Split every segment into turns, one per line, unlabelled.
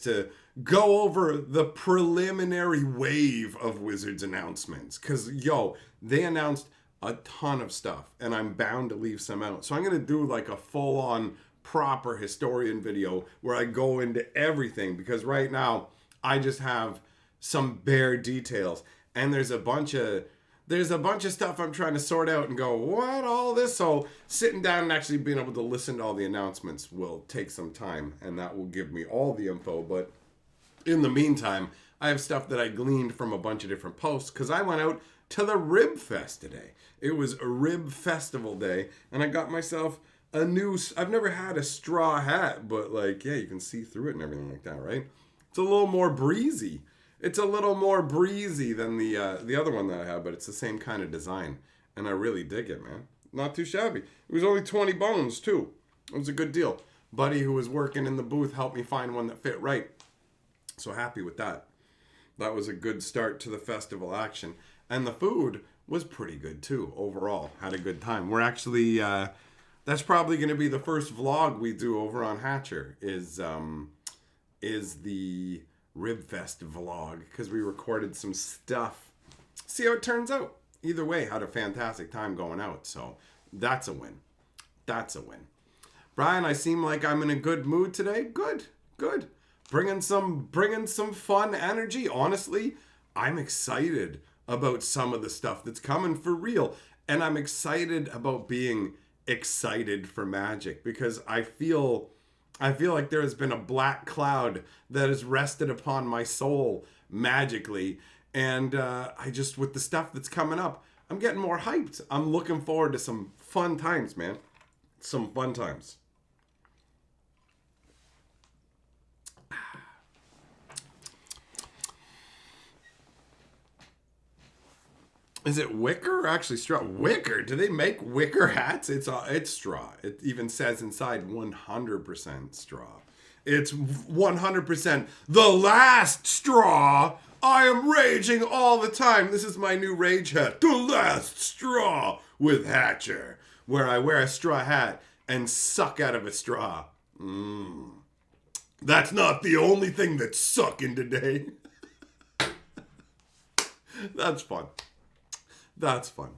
to go over the preliminary wave of Wizards announcements. Because, they announced a ton of stuff, and I'm bound to leave some out. So I'm going to do like a full-on proper historian video where I go into everything, because right now I just have some bare details, and there's a bunch of stuff I'm trying to sort out and go, what, all this? So sitting down and actually being able to listen to all the announcements will take some time, and that will give me all the info. But in the meantime, I have stuff that I gleaned from a bunch of different posts, because I went out to the Rib Fest today. It was a Rib Festival day, and I got myself a new, I've never had a straw hat, but you can see through it and everything like that, right? It's a little more breezy. It's a little more breezy than the other one that I have, but it's the same kind of design. And I really dig it, man. Not too shabby. It was only 20 bones, too. It was a good deal. Buddy who was working in the booth helped me find one that fit right. So happy with that. That was a good start to the festival action. And the food was pretty good, too, overall. Had a good time. We're actually, that's probably going to be the first vlog we do over on Hatcher, is the Rib Fest vlog, because we recorded some stuff. See how it turns out. Either way, had a fantastic time going out, so that's a win. That's a win. Brian, I seem like I'm in a good mood today. Good. Bringing some fun energy. Honestly, I'm excited about some of the stuff that's coming for real, and I'm excited about being excited for Magic, because I feel like there has been a black cloud that has rested upon my soul magically. And I just, with the stuff that's coming up, I'm getting more hyped. I'm looking forward to some fun times, man. Some fun times. Is it wicker or actually straw? Wicker? Do they make wicker hats? It's straw. It even says inside 100% straw. It's 100% the last straw. I am raging all the time. This is my new rage hat. The last straw with Hatcher, where I wear a straw hat and suck out of a straw. That's not the only thing that's sucking today. That's fun. That's fun.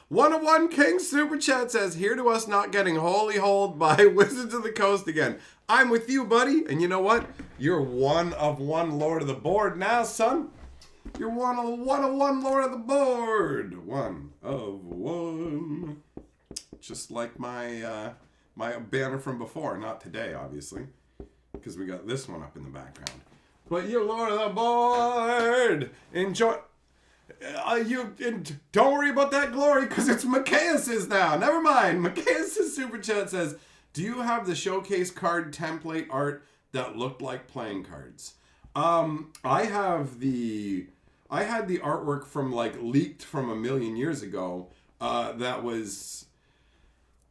101 King Super Chat says, here to us not getting holy holed by Wizards of the Coast again. I'm with you, buddy. And you know what? You're one of one Lord of the Board now, son. You're one of one Lord of the Board. One of one. Just like my my banner from before. Not today, obviously, because we got this one up in the background. But you're Lord of the Board. Enjoy. Don't worry about that glory, because it's Macias's now. Never mind. Macias's super chat says, do you have the showcase card template art that looked like playing cards? I had the artwork from leaked from a million years ago. That was,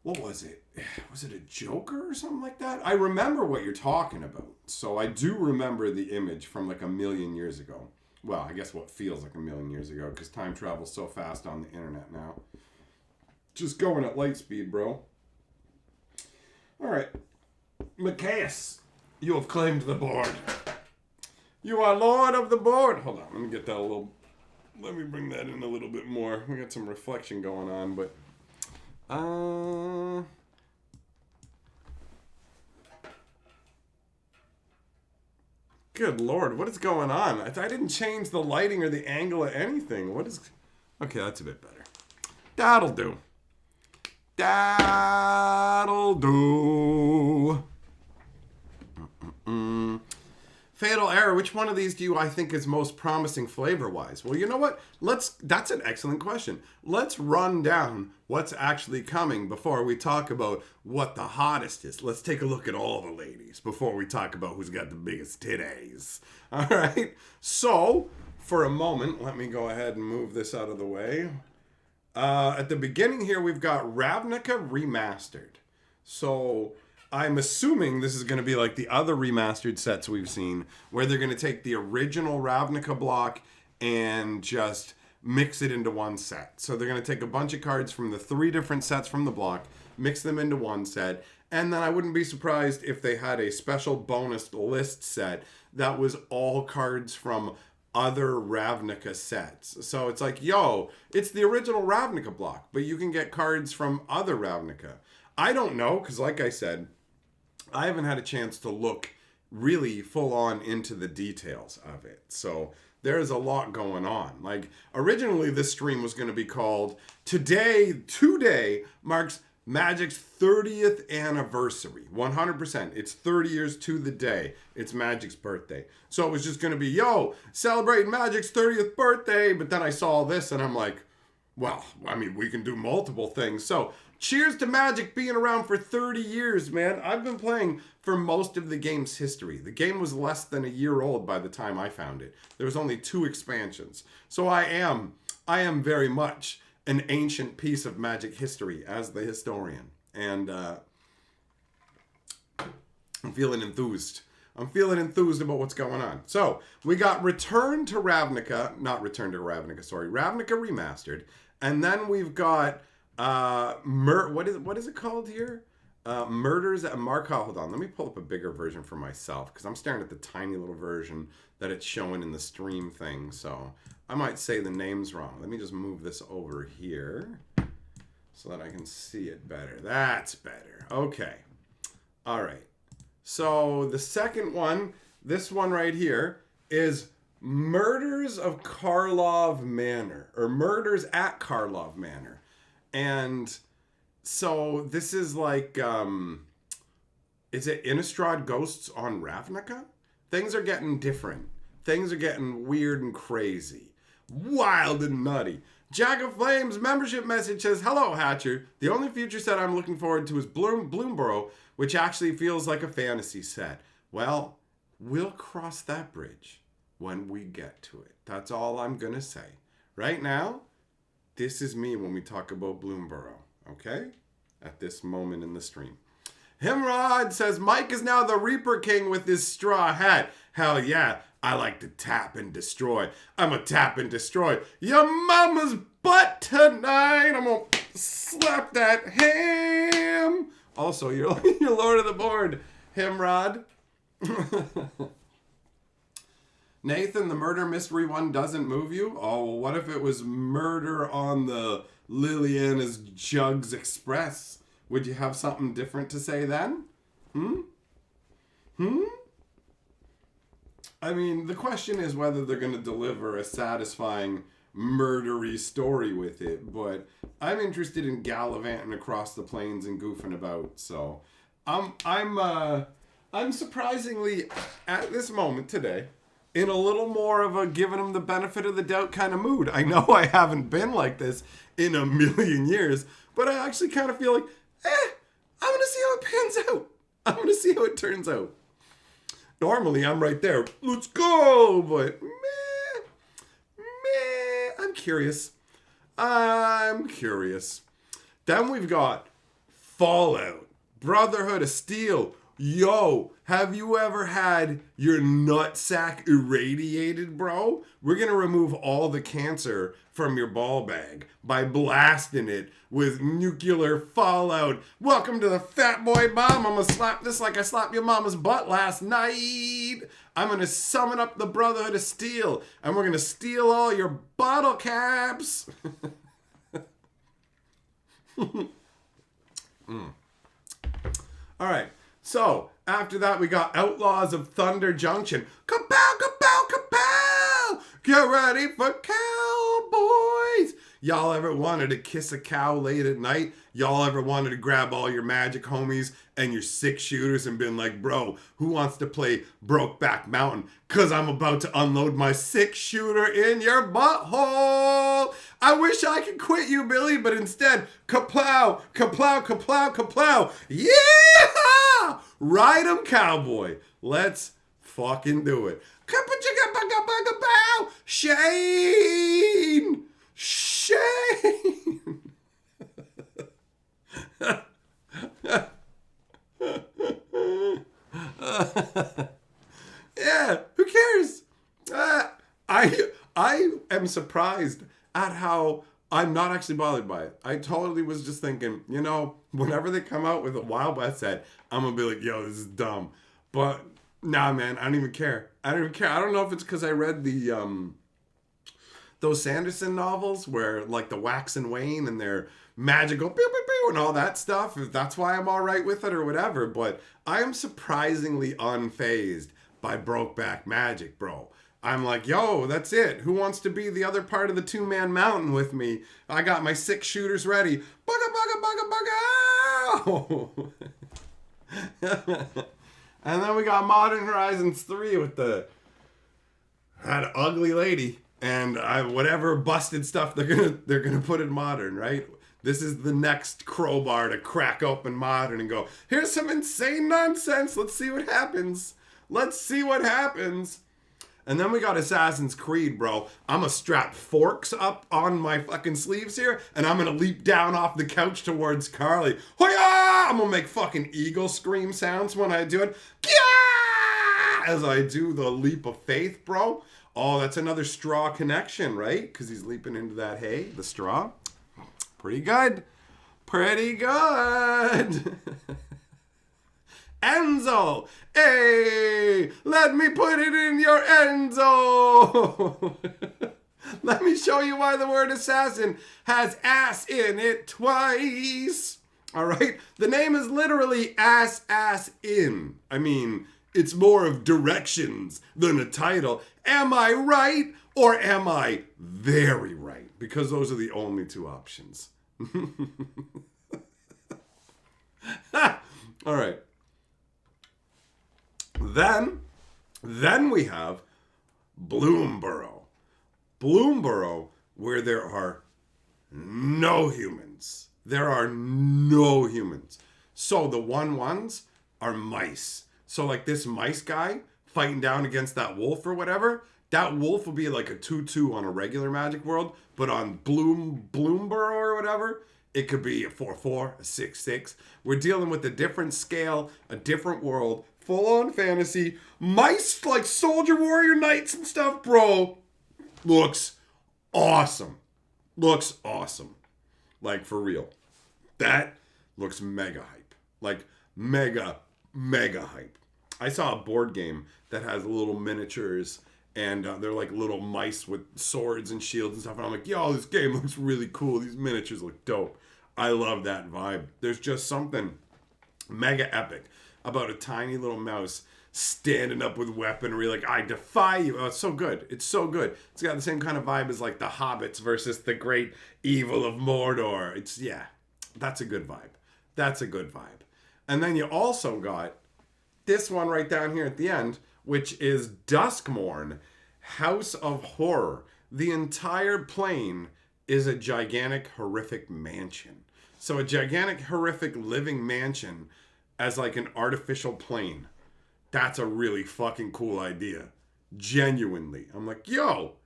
what was it? Was it a Joker or something like that? I remember what you're talking about. So I do remember the image from a million years ago. Well, I guess what feels like a million years ago, because time travels so fast on the internet now. Just going at light speed, bro. All right. Macias, you have claimed the board. You are Lord of the Board. Hold on, let me get that let me bring that in a little bit more. We got some reflection going on, but... Good Lord, what is going on? I didn't change the lighting or the angle of anything. What is... Okay, that's a bit better. That'll do. That'll do. Fatal Error, which one of these do I think is most promising flavor-wise? Well, you know what? That's an excellent question. Let's run down what's actually coming before we talk about what the hottest is. Let's take a look at all the ladies before we talk about who's got the biggest titties. All right? So, for a moment, let me go ahead and move this out of the way. At the beginning here, we've got Ravnica Remastered. So... I'm assuming this is going to be like the other remastered sets we've seen, where they're going to take the original Ravnica block and just mix it into one set. So they're going to take a bunch of cards from the 3 different sets from the block, mix them into one set, And then I wouldn't be surprised if they had a special bonus list set that was all cards from other Ravnica sets. So it's like, yo, it's the original Ravnica block, but you can get cards from other Ravnica. I don't know, because like I said, I haven't had a chance to look really full on into the details of it. So there's a lot going on. Like, originally this stream was going to be called Today marks Magic's 30th anniversary. 100%. It's 30 years to the day. It's Magic's birthday. So it was just going to be, yo, celebrating Magic's 30th birthday. But then I saw this and I'm like, well, I mean, we can do multiple things. So cheers to Magic being around for 30 years, man. I've been playing for most of the game's history. The game was less than a year old by the time I found it. There was only 2 expansions. So I am very much an ancient piece of Magic history as the historian. And I'm feeling enthused. I'm feeling enthused about what's going on. So we got Ravnica Remastered. And then we've got what is it called here? Murders at Markov. Hold on, let me pull up a bigger version for myself because I'm staring at the tiny little version that it's showing in the stream thing. So I might say the names wrong. Let me just move this over here so that I can see it better. That's better. Okay. All right. So the second one, this one right here, is Murders of Karlov Manor, or Murders at Karlov Manor. And so this is like, is it Innistrad Ghosts on Ravnica? Things are getting different. Things are getting weird and crazy. Wild and nutty. Jack of Flames membership message says, hello, Hatcher. The only future set I'm looking forward to is Bloomborough, which actually feels like a fantasy set. Well, we'll cross that bridge when we get to it. That's all I'm going to say. Right now, this is me when we talk about Bloomborough, okay? At this moment in the stream. Himrod says, Mike is now the Reaper King with his straw hat. Hell yeah, I like to tap and destroy. I'm a tap and destroy your mama's butt tonight. I'm going to slap that ham. Also, you're Lord of the Board, Himrod. Nathan, the murder mystery one doesn't move you? Oh, well, what if it was murder on the Liliana's Jugs Express? Would you have something different to say then? I mean, the question is whether they're going to deliver a satisfying murdery story with it, but I'm interested in gallivanting across the plains and goofing about, so I'm surprisingly, at this moment today, in a little more of a giving them the benefit of the doubt kind of mood. I know I haven't been like this in a million years, but I actually kind of feel like, I'm going to see how it pans out. I'm going to see how it turns out. Normally, I'm right there. Let's go! But, I'm curious. Then we've got Fallout, Brotherhood of Steel. Yo, have you ever had your nutsack irradiated, bro? We're going to remove all the cancer from your ball bag by blasting it with nuclear fallout. Welcome to the Fat Boy Bomb. I'm going to slap this like I slapped your mama's butt last night. I'm going to summon up the Brotherhood of Steel, and we're going to steal all your bottle caps. All right. So, after that, we got Outlaws of Thunder Junction. Kapow, kapow, kapow! Get ready for Cowboys! Y'all ever wanted to kiss a cow late at night? Y'all ever wanted to grab all your Magic homies and your 6-shooters and been like, bro, who wants to play Brokeback Mountain? Cause I'm about to unload my 6-shooter in your butthole! I wish I could quit you, Billy, but instead, kaplow, kaplow, kaplow, kaplow! Yeah! Ride 'em, cowboy. Let's fucking do it. Shane! Shane! Yeah, who cares? I am surprised at how I'm not actually bothered by it. I totally was just thinking, you know, whenever they come out with a Wild West set, I'm gonna be like, yo, this is dumb. But nah, man, I don't even care. I don't even care. I don't know if it's because I read the those Sanderson novels where like the wax and wane and their magical pew, pew, pew, and all that stuff. If that's why I'm all right with it or whatever. But I am surprisingly unfazed by Brokeback Magic, bro. I'm like, yo, that's it. Who wants to be the other part of the two-man mountain with me? I got my 6 shooters ready. Bugga, bugga, bugga, bugga! And then we got Modern Horizons 3 with that ugly lady and whatever busted stuff they're gonna put in Modern, right? This is the next crowbar to crack open Modern and go, here's some insane nonsense. Let's see what happens. Let's see what happens. And then we got Assassin's Creed, bro. I'm gonna strap forks up on my fucking sleeves here, and I'm gonna leap down off the couch towards Carly. Hoya! I'm gonna make fucking eagle scream sounds when I do it. Kia! As I do the leap of faith, bro. Oh, that's another straw connection, right? Because he's leaping into that hay, the straw. Pretty good. Pretty good. Enzo! Hey! Let me put it in your Enzo! Let me show you why the word assassin has ass in it twice. Alright? The name is literally ass in. I mean, it's more of directions than a title. Am I right or am I very right? Because those are the only 2 options. Alright. Then we have Bloomborough. Bloomborough, where there are no humans. There are no humans. So the 1/1s are mice. So like this mice guy fighting down against that wolf or whatever, that wolf will be like a 2/2 on a regular Magic World, but on Bloomborough or whatever, it could be a 4/4, a 6/6. We're dealing with a different scale, a different world, full-on fantasy, mice like soldier warrior knights and stuff, bro. Looks awesome. Looks awesome. Like, for real. That looks mega hype. Like, mega hype. I saw a board game that has little miniatures, and they're like little mice with swords and shields and stuff. And I'm like, yo, this game looks really cool. These miniatures look dope. I love that vibe. There's just something mega epic about a tiny little mouse standing up with weaponry, like, I defy you. Oh, it's so good. It's so good. It's got the same kind of vibe as, like, the Hobbits versus the great evil of Mordor. It's, yeah, that's a good vibe. That's a good vibe. And then you also got this one right down here at the end, which is Duskmourn, House of Horror. The entire plane is a gigantic, horrific mansion. So a gigantic, horrific living mansion as like an artificial plane. That's a really fucking cool idea. Genuinely. I'm like, yo,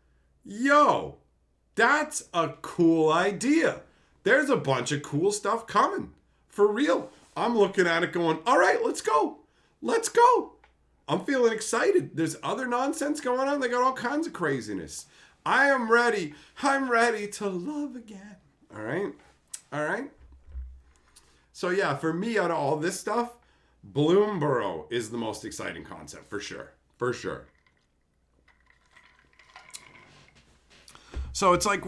that's a cool idea. There's a bunch of cool stuff coming. For real. I'm looking at it going, all right, let's go. Let's go. I'm feeling excited. There's other nonsense going on. They got all kinds of craziness. I am ready. I'm ready to love again. All right? All right? So yeah, for me, out of all this stuff, Bloomborough is the most exciting concept, for sure. For sure. So it's like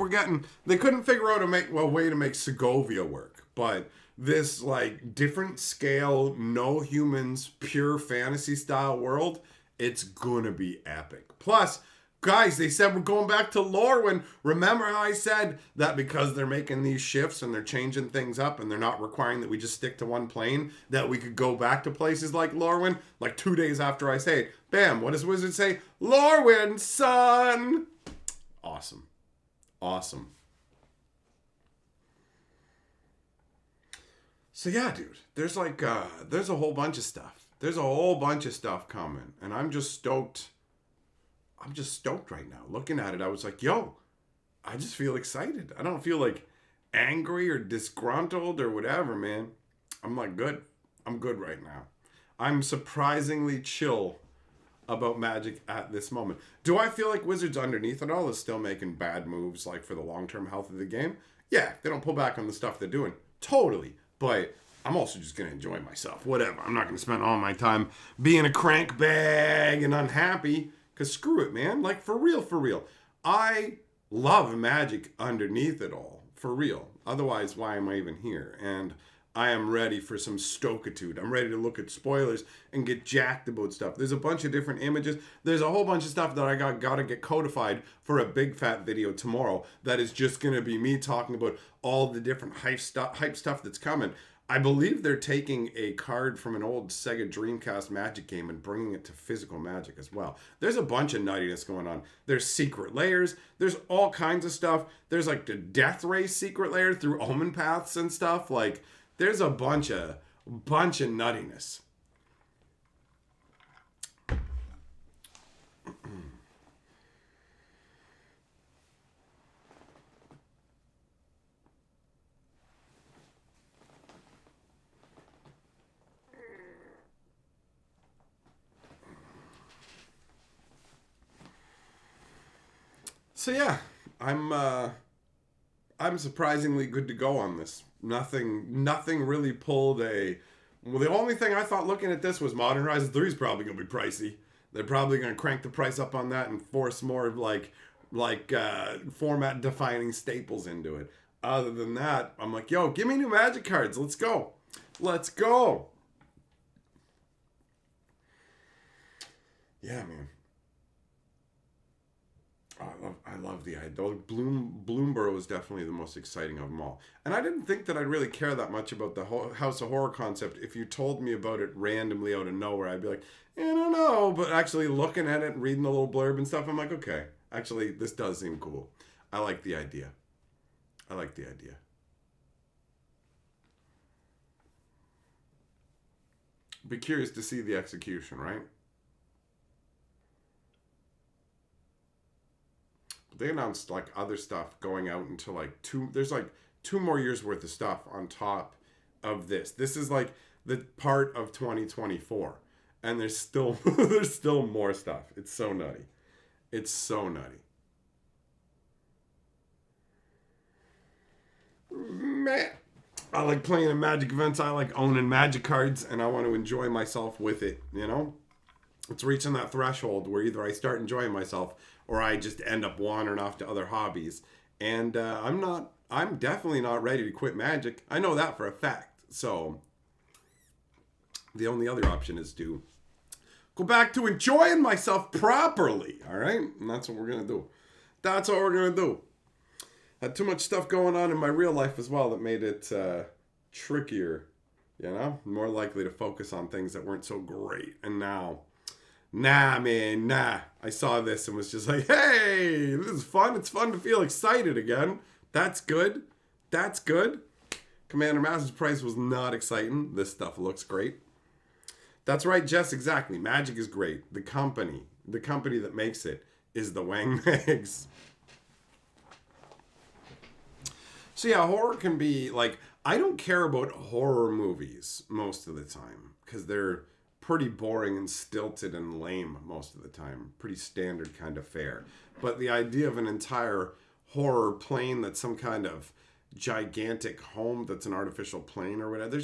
they couldn't figure out a way to make Segovia work, but this like different scale, no humans, pure fantasy style world, it's gonna be epic. Plus, guys, they said we're going back to Lorwyn. Remember how I said that because they're making these shifts and they're changing things up and they're not requiring that we just stick to one plane, that we could go back to places like Lorwyn? Like 2 days after I say it, bam, what does Wizard say? Lorwyn, son! Awesome. Awesome. So yeah, dude, there's like, there's a whole bunch of stuff. There's a whole bunch of stuff coming. And I'm just stoked. I'm just stoked right now. Looking at it, I was like, yo, I just feel excited. I don't feel like angry or disgruntled or whatever, man. I'm like good. I'm good right now. I'm surprisingly chill about Magic at this moment. Do I feel like Wizards underneath it all is still making bad moves, like for the long-term health of the game? Yeah, they don't pull back on the stuff they're doing. Totally. But I'm also just going to enjoy myself. Whatever. I'm not going to spend all my time being a crank bag and unhappy. Because screw it, man. Like, for real, for real. I love Magic underneath it all. For real. Otherwise, why am I even here? And I am ready for some stokitude. I'm ready to look at spoilers and get jacked about stuff. There's a bunch of different images. There's a whole bunch of stuff that I gotta get codified for a big fat video tomorrow that is just going to be me talking about all the different hype stuff that's coming. I believe they're taking a card from an old Sega Dreamcast Magic game and bringing it to physical Magic as well. There's a bunch of nuttiness going on. There's secret layers. There's all kinds of stuff. There's like the Death Ray secret layer through Omen Paths and stuff. Like, there's a bunch of nuttiness. So yeah, I'm surprisingly good to go on this. Nothing really pulled a. Well, the only thing I thought looking at this was Modern Horizons 3 is probably going to be pricey. They're probably going to crank the price up on that and force more like format defining staples into it. Other than that, I'm like, yo, give me new Magic cards. Let's go. Let's go. Yeah, man. I love the idea. Bloomburrow is definitely the most exciting of them all. And I didn't think that I'd really care that much about the whole House of Horror concept. If you told me about it randomly out of nowhere, I'd be like, I don't know. But actually looking at it and reading the little blurb and stuff, I'm like, okay, actually, this does seem cool. I like the idea. Be curious to see the execution, right? They announced like other stuff going out until like there's like 2 more years worth of stuff on top of this. This is like the part of 2024. And there's still there's still more stuff. It's so nutty. It's so nutty. Man, I like playing in Magic events. I like owning Magic cards and I want to enjoy myself with it, you know? It's reaching that threshold where either I start enjoying myself or I just end up wandering off to other hobbies. And I'm definitely not ready to quit Magic. I know that for a fact. So the only other option is to go back to enjoying myself properly. All right. And that's what we're going to do. Had too much stuff going on in my real life as well that made it trickier, you know, more likely to focus on things that weren't so great. And now, nah. I saw this and was just like, hey, this is fun. It's fun to feel excited again. That's good. Commander Masters price was not exciting. This stuff looks great. That's right, Jess, exactly. Magic is great. The company that makes it is the Wang Mags. So yeah, horror can be like, I don't care about horror movies most of the time because they're pretty boring and stilted and lame most of the time. Pretty standard kind of fare. But the idea of an entire horror plane that's some kind of gigantic home that's an artificial plane or whatever,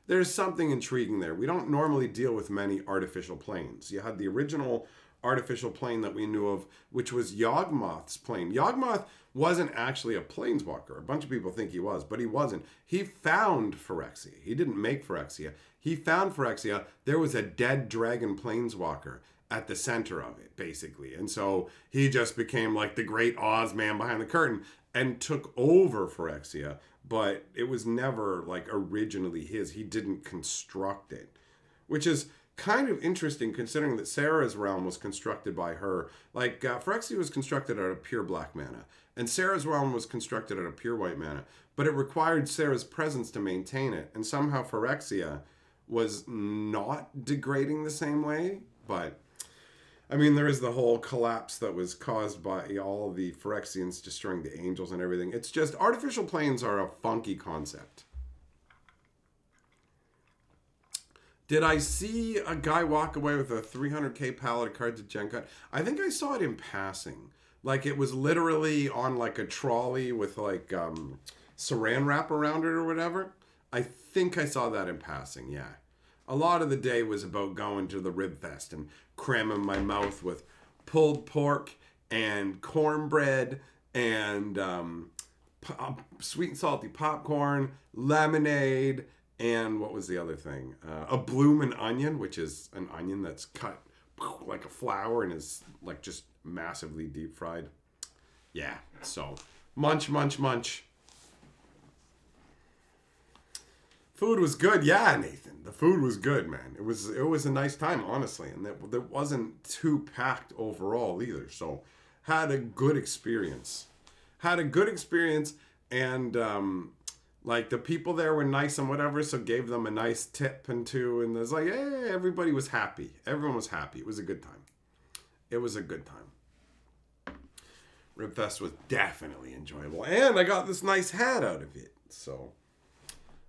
there's something intriguing there. We don't normally deal with many artificial planes. You had the original artificial plane that we knew of, which was Yawgmoth's plane. Yawgmoth wasn't actually a planeswalker. A bunch of people think he was, but he wasn't. He found Phyrexia. He didn't make Phyrexia. He found Phyrexia. There was a dead dragon planeswalker at the center of it, basically. And so he just became like the great Oz man behind the curtain and took over Phyrexia, but it was never like originally his. He didn't construct it, which is kind of interesting considering that Sarah's realm was constructed by her. Like Phyrexia was constructed out of pure black mana, and Sarah's realm was constructed out of pure white mana, but it required Sarah's presence to maintain it, and somehow Phyrexia was not degrading the same way. But I mean, there is the whole collapse that was caused by all the Phyrexians destroying the angels and everything. It's just, artificial planes are a funky concept. Did I see a guy walk away with a 300k pallet of cards at Gen Con? I think I saw it in passing. Like it was literally on like a trolley with like saran wrap around it or whatever. I think I saw that in passing, yeah. A lot of the day was about going to the Rib Fest and cramming my mouth with pulled pork and cornbread and sweet and salty popcorn, lemonade, and what was the other thing? A bloomin' onion, which is an onion that's cut like a flower and is like just massively deep fried. Yeah, so munch, munch, munch. Food was good, yeah, Nathan. The food was good, man. It was a nice time, honestly, and it wasn't too packed overall either. So had a good experience. And like the people there were nice and whatever, so gave them a nice tip and two, and it was like, hey, everybody was happy. Everyone was happy. It was a good time. Ribfest was definitely enjoyable, and I got this nice hat out of it, so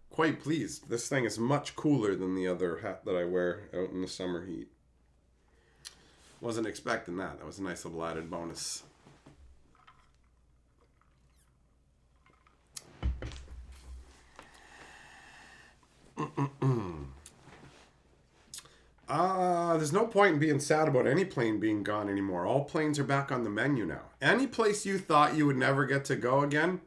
quite pleased. This thing is much cooler than the other hat that I wear out in the summer heat. Wasn't expecting that. That was a nice little added bonus. There's no point in being sad about any plane being gone anymore. All planes are back on the menu now. Any place you thought you would never get to go again,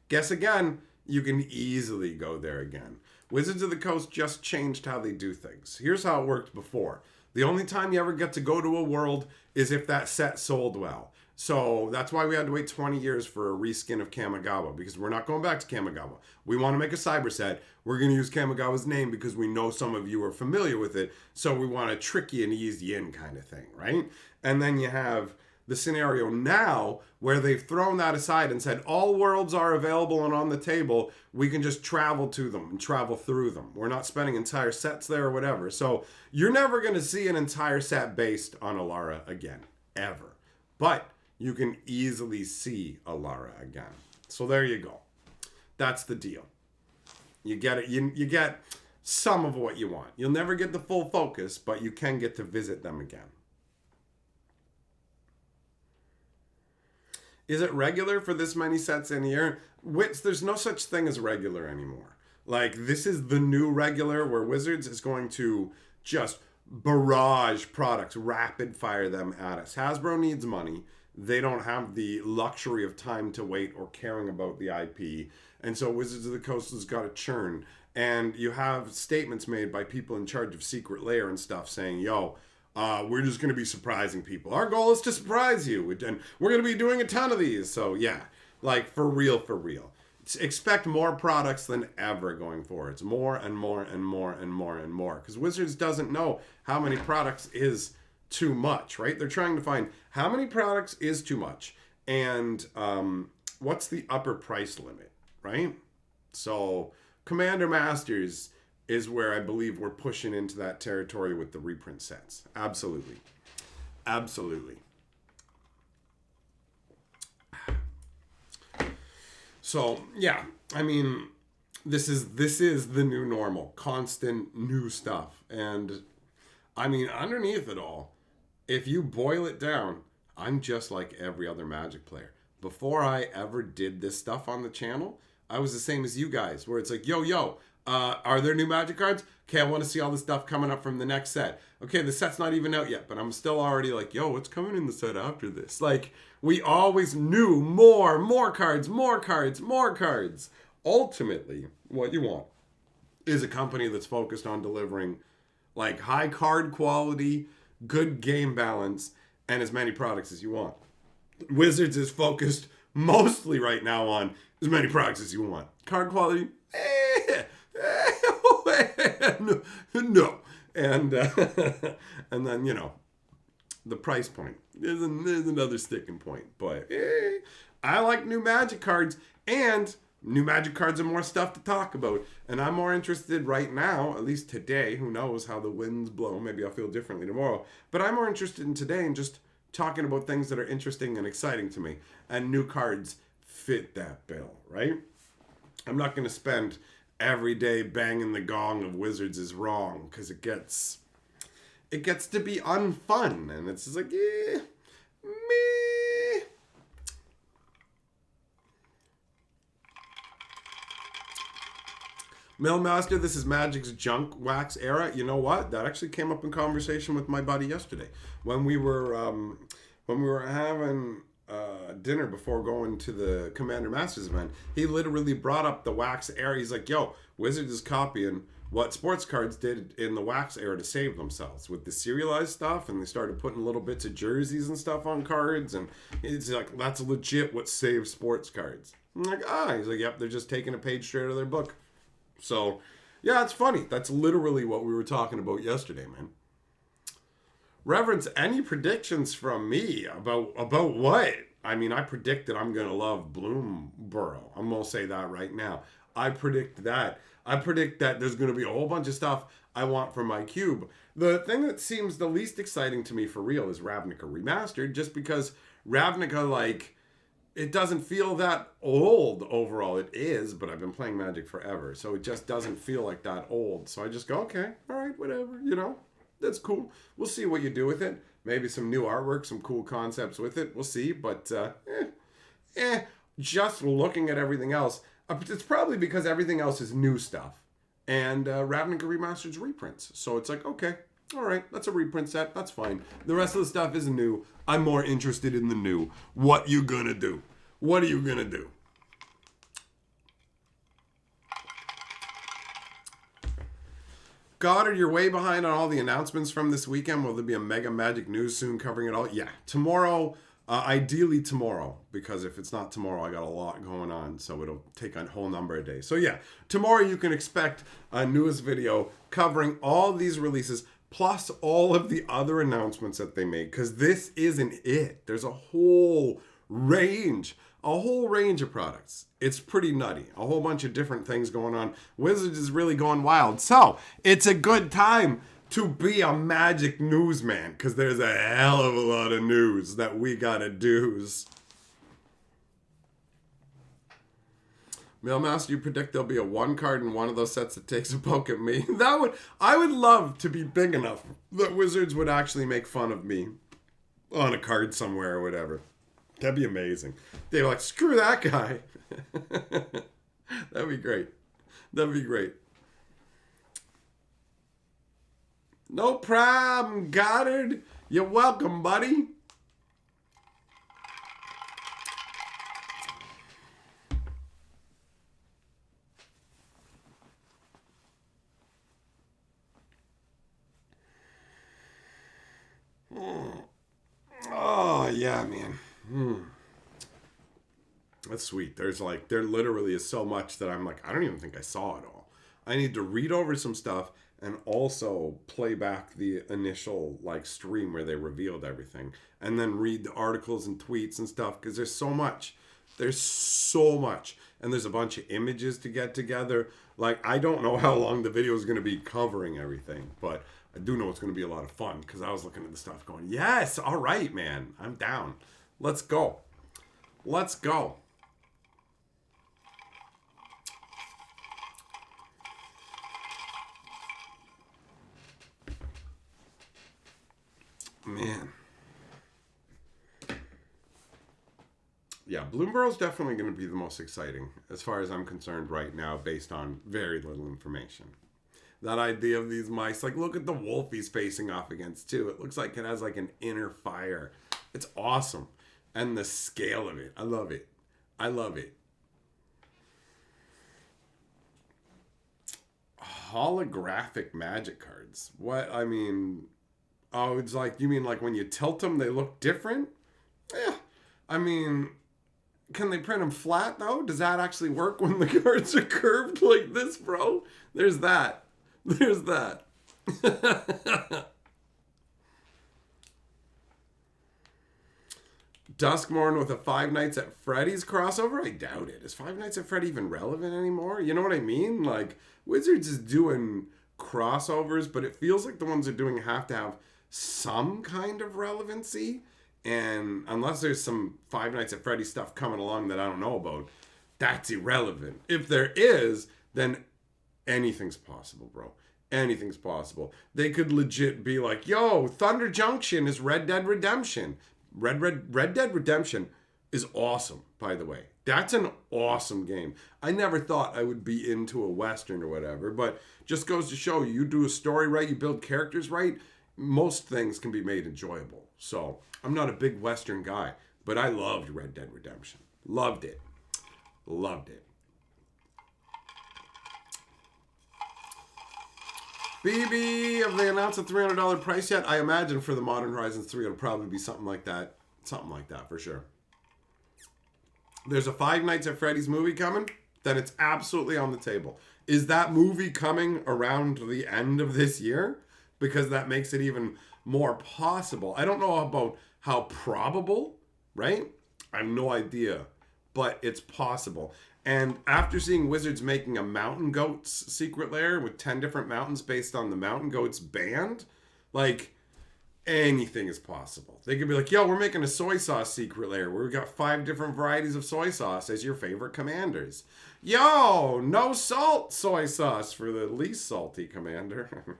guess again, you can easily go there again. Wizards of the Coast just changed how they do things. Here's how it worked before. The only time you ever get to go to a world is if that set sold well. So that's why we had to wait 20 years for a reskin of Kamigawa, because we're not going back to Kamigawa. We want to make a cyber set. We're going to use Kamigawa's name because we know some of you are familiar with it. So we want to trick you and ease you in kind of thing, right? And then you have the scenario now where they've thrown that aside and said all worlds are available and on the table. We can just travel to them and travel through them. We're not spending entire sets there or whatever. So you're never going to see an entire set based on Alara again, ever. But you can easily see Alara again. So there you go. That's the deal. You get it. You get some of what you want. You'll never get the full focus, but you can get to visit them again. Is it regular for this many sets in a year? Wits, there's no such thing as regular anymore. Like, this is the new regular where Wizards is going to just barrage products, rapid fire them at us. Hasbro needs money. They don't have the luxury of time to wait or caring about the IP. And so Wizards of the Coast has got to churn. And you have statements made by people in charge of Secret Lair and stuff saying, yo, we're just going to be surprising people. Our goal is to surprise you. And we're going to be doing a ton of these. So yeah, like for real. Expect more products than ever going forward. It's more and more and more and more and more. Because Wizards doesn't know how many products is too much, right? They're trying to find how many products is too much and what's the upper price limit, right? So Commander Masters is where I believe we're pushing into that territory with the reprint sets. Absolutely. So yeah, I mean, this is the new normal, constant new stuff. And I mean, underneath it all, if you boil it down, I'm just like every other Magic player. Before I ever did this stuff on the channel, I was the same as you guys, where it's like, yo, are there new Magic cards? Okay, I want to see all the stuff coming up from the next set. Okay, the set's not even out yet, but I'm still already like, yo, what's coming in the set after this? Like, we always knew more cards. Ultimately, what you want is a company that's focused on delivering like high card quality, good game balance, and as many products as you want. Wizards is focused mostly right now on as many products as you want. Card quality, no. And and then, you know, the price point is another sticking point. But I like new Magic cards, and new Magic cards are more stuff to talk about. And I'm more interested right now, at least today, who knows how the winds blow. Maybe I'll feel differently tomorrow. But I'm more interested in today and just talking about things that are interesting and exciting to me. And new cards fit that bill, right? I'm not going to spend every day banging the gong of Wizards is wrong, because it gets to be unfun, and it's just like, meh. Millmaster, this is Magic's junk wax era. You know what? That actually came up in conversation with my buddy yesterday when we were having dinner before going to the Commander Masters event. He literally brought up the wax era. He's like, "Yo, Wizards is copying what sports cards did in the wax era to save themselves with the serialized stuff, and they started putting little bits of jerseys and stuff on cards, and it's like, that's legit what saved sports cards." I'm like, he's like, "Yep, they're just taking a page straight out of their book." So, yeah, it's funny. That's literally what we were talking about yesterday, man. Reverence, any predictions from me about what? I mean, I predicted I'm going to love Bloomborough. I'm going to say that right now. I predict that. I predict that there's going to be a whole bunch of stuff I want for my cube. The thing that seems the least exciting to me for real is Ravnica Remastered, just because Ravnica, like, it doesn't feel that old overall. It is, but I've been playing Magic forever, so it just doesn't feel like that old. So I just go, okay, all right, whatever, that's cool. We'll see what you do with it. Maybe some new artwork, some cool concepts with it. We'll see, but just looking at everything else, it's probably because everything else is new stuff, and Ravnica Remastered's reprints. So it's like, okay, all right, that's a reprint set. That's fine. The rest of the stuff is new. I'm more interested in the new. What you gonna do? What are you gonna do? Goddard, you're way behind on all the announcements from this weekend. Will there be a Mega Magic News soon covering it all? Yeah, tomorrow. Ideally tomorrow, because if it's not tomorrow, I got a lot going on, so it'll take a whole number of days. So yeah, tomorrow you can expect a news video covering all these releases, plus all of the other announcements that they made, because this isn't it. There's a whole range of products. It's pretty nutty. A whole bunch of different things going on. Wizards is really going wild. So it's a good time to be a Magic newsman, because there's a hell of a lot of news that we gotta do's. Mailmaster, you predict there'll be a one card in one of those sets that takes a poke at me? I would love to be big enough that Wizards would actually make fun of me on a card somewhere or whatever. That'd be amazing. They'd be like, screw that guy. That'd be great. That'd be great. No problem, Goddard. You're welcome, buddy. Oh, yeah, man. That's sweet. There literally is so much that I'm like, I don't even think I saw it all. I need to read over some stuff and also play back the initial stream where they revealed everything, and then read the articles and tweets and stuff, because there's so much. And there's a bunch of images to get together. I don't know how long the video is going to be covering everything, but I do know it's going to be a lot of fun, because I was looking at the stuff going, yes, all right, man, I'm down. Let's go. Man. Yeah, Bloomberg's definitely going to be the most exciting, as far as I'm concerned right now, based on very little information. That idea of these mice, look at the wolf he's facing off against, too. It looks like it has, an inner fire. It's awesome. And the scale of it. I love it. Holographic Magic cards. What? I mean... Oh, it's you mean when you tilt them, they look different? Yeah. I mean, can they print them flat, though? Does that actually work when the cards are curved like this, bro? There's that. Duskmorn with a Five Nights at Freddy's crossover? I doubt it. Is Five Nights at Freddy even relevant anymore? You know what I mean? Wizards is doing crossovers, but it feels like the ones they're doing have to have some kind of relevancy, and unless there's some Five Nights at Freddy's stuff coming along that I don't know about, that's irrelevant. If there is, then anything's possible, bro. Anything's possible. They could legit be like, yo, Thunder Junction is Red Dead Redemption. Red Dead Redemption is awesome, by the way. That's an awesome game. I never thought I would be into a Western or whatever, but just goes to show you do a story right, you build characters right, most things can be made enjoyable. So I'm not a big Western guy, but I loved Red Dead Redemption. Loved it. Loved it. BB, have they announced a $300 price yet? I imagine for the Modern Horizons 3, it'll probably be something like that. Something like that, for sure. There's a Five Nights at Freddy's movie coming, then it's absolutely on the table. Is that movie coming around the end of this year? Because that makes it even more possible. I don't know about how probable, right? I have no idea, but it's possible. And after seeing Wizards making a Mountain Goats secret lair with 10 different mountains based on the Mountain Goats band, like, anything is possible. They could be like, yo, we're making a soy sauce secret lair where we got 5 different varieties of soy sauce as your favorite commanders. Yo, no salt soy sauce for the least salty commander.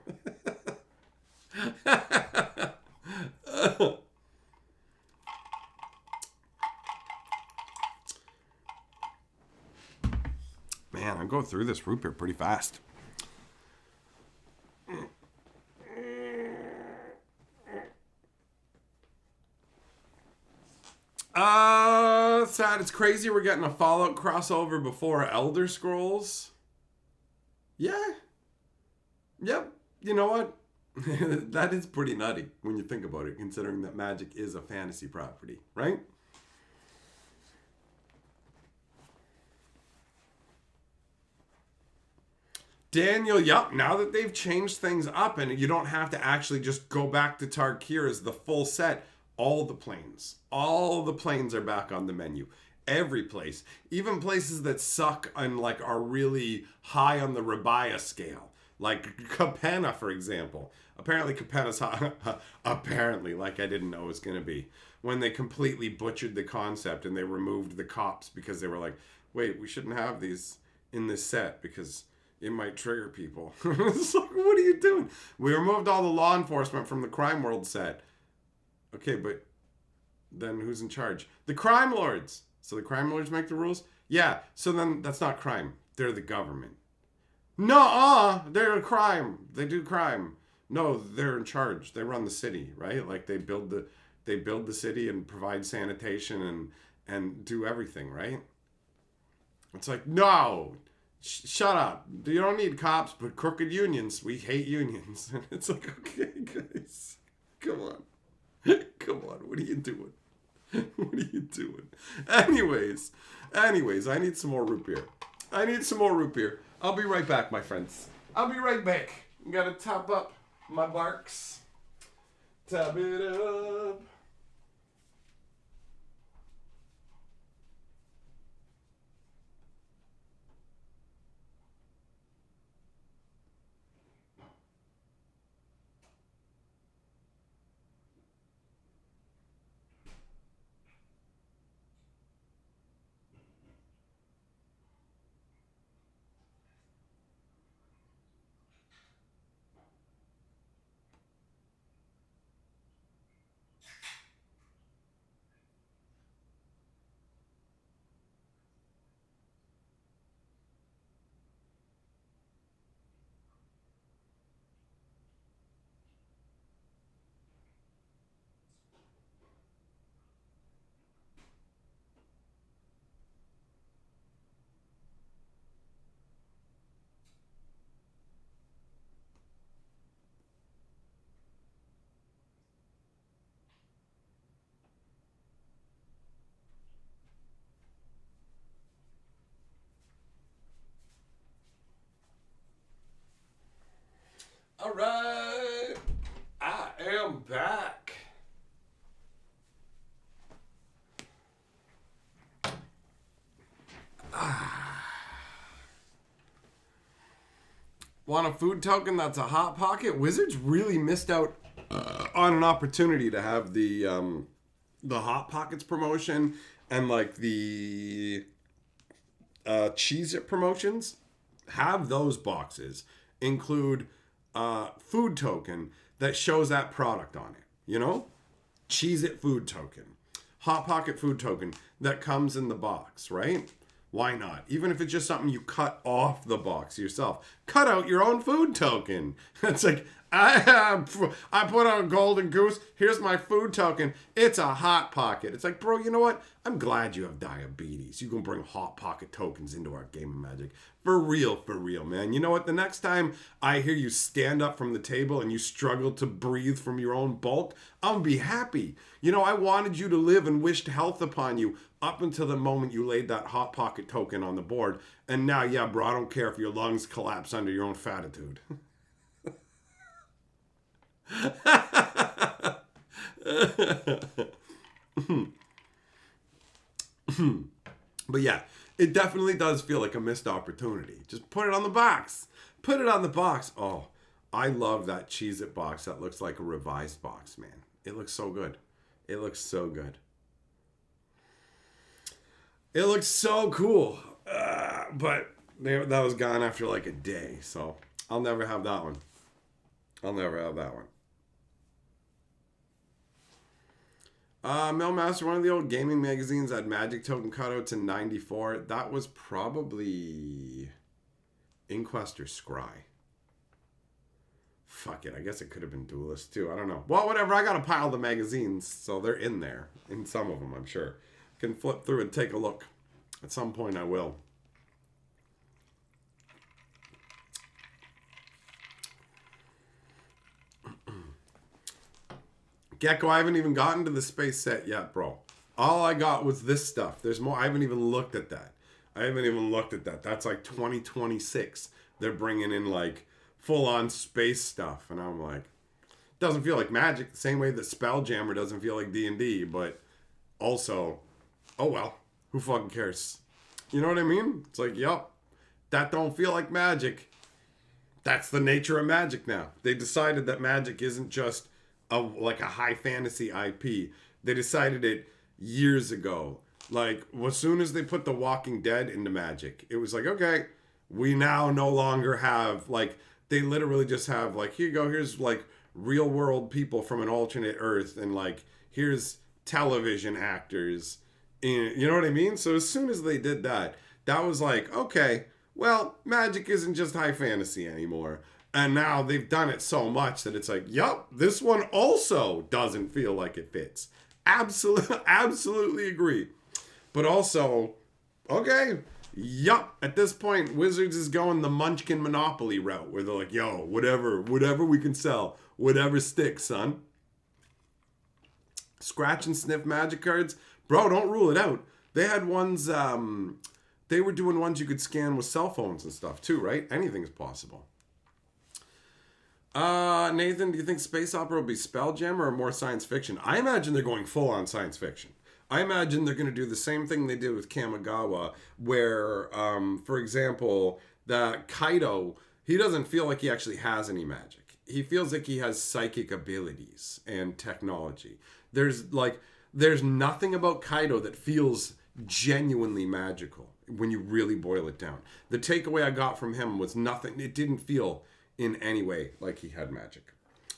Man, I'm going through this root beer pretty fast. Sad. It's crazy we're getting a Fallout crossover before Elder Scrolls. Yeah. Yep. You know what? That is pretty nutty when you think about it, considering that Magic is a fantasy property, right? Daniel, yep, now that they've changed things up and you don't have to actually just go back to Tarkir as the full set, all the planes are back on the menu. Every place, even places that suck and like are really high on the Rabaya scale, like Capenna, for example. Apparently Capenna's high, apparently, like I didn't know it was going to be, when they completely butchered the concept and they removed the cops because they were like, wait, we shouldn't have these in this set because it might trigger people. It's like, what are you doing? We removed all the law enforcement from the Crime World set. Okay, but then who's in charge? The crime lords. So the crime lords make the rules? Yeah, so then that's not crime. They're the government. No, they're a crime. They do crime. No, they're in charge. They run the city, right? Like they build the city and provide sanitation and do everything, right? It's like, no, shut up. You don't need cops, but crooked unions. We hate unions. And it's like, okay, guys, come on. Come on, what are you doing? What are you doing? Anyways, I need some more root beer. I'll be right back, my friends. I'll be right back. Gotta top up my barks. Top it up. All right, I am back. Want a food token that's a Hot Pocket? Wizards really missed out on an opportunity to have the Hot Pockets promotion and like the Cheez-It promotions Have those boxes include food token that shows that product on it. You know, Cheez-It food token, Hot Pocket food token that comes in the box, right? Why not? Even if it's just something you cut off the box yourself. Cut out your own food token. It's like, I put out a golden goose. Here's my food token. It's a Hot Pocket. It's like, bro, you know what? I'm glad you have diabetes. You can bring Hot Pocket tokens into our game of Magic. For real, man. You know what? The next time I hear you stand up from the table and you struggle to breathe from your own bulk, I'll be happy. You know, I wanted you to live and wished health upon you up until the moment you laid that Hot Pocket token on the board. And now, yeah, bro, I don't care if your lungs collapse under your own fatitude. But yeah, it definitely does feel like a missed opportunity. Just put it on the box. Put it on the box. Oh, I love that Cheez-It box that looks like a revised box, man. It looks so good. It looks so good. It looks so cool. But that was gone after like a day, so I'll never have that one. I'll never have that one. Mailmaster, one of the old gaming magazines had Magic token cutouts in 94. That was probably Inquest or Scry. Fuck it. I guess it could have been Duelist too. I don't know. Well, whatever. I got a pile of the magazines, so they're in there. In some of them, I'm sure. Can flip through and take a look. At some point, I will. Gecko, I haven't even gotten to the space set yet, bro. All I got was this stuff. There's more. I haven't even looked at that. That's like 2026. They're bringing in like full-on space stuff. And I'm like, doesn't feel like Magic. The same way that Spelljammer doesn't feel like D&D. But also, oh well. Who fucking cares? You know what I mean? It's like, yup. That don't feel like Magic. That's the nature of Magic now. They decided that Magic isn't just like a high fantasy IP. They decided it years ago. Like, as soon as they put The Walking Dead into Magic, it was like, okay, we now no longer have, like, they literally just have, like, here you go, here's, like, real world people from an alternate Earth, and, like, here's television actors. You know what I mean? So as soon as they did that, that was like, okay, well, Magic isn't just high fantasy anymore. And now they've done it so much that it's like, yup, this one also doesn't feel like it fits. Absolutely agree. But also, okay, yup, at this point, Wizards is going the Munchkin Monopoly route where they're like, yo, whatever we can sell, whatever sticks, son. Scratch and sniff Magic cards, bro, don't rule it out. They had ones, they were doing ones you could scan with cell phones and stuff too, right? Anything's possible. Nathan, do you think space opera will be Spelljammer or more science fiction? I imagine they're going full on science fiction. I imagine they're going to do the same thing they did with Kamigawa, where, for example, that Kaido, he doesn't feel like he actually has any magic. He feels like he has psychic abilities and technology. There's nothing about Kaido that feels genuinely magical when you really boil it down. The takeaway I got from him was nothing. It didn't feel in any way like he had magic.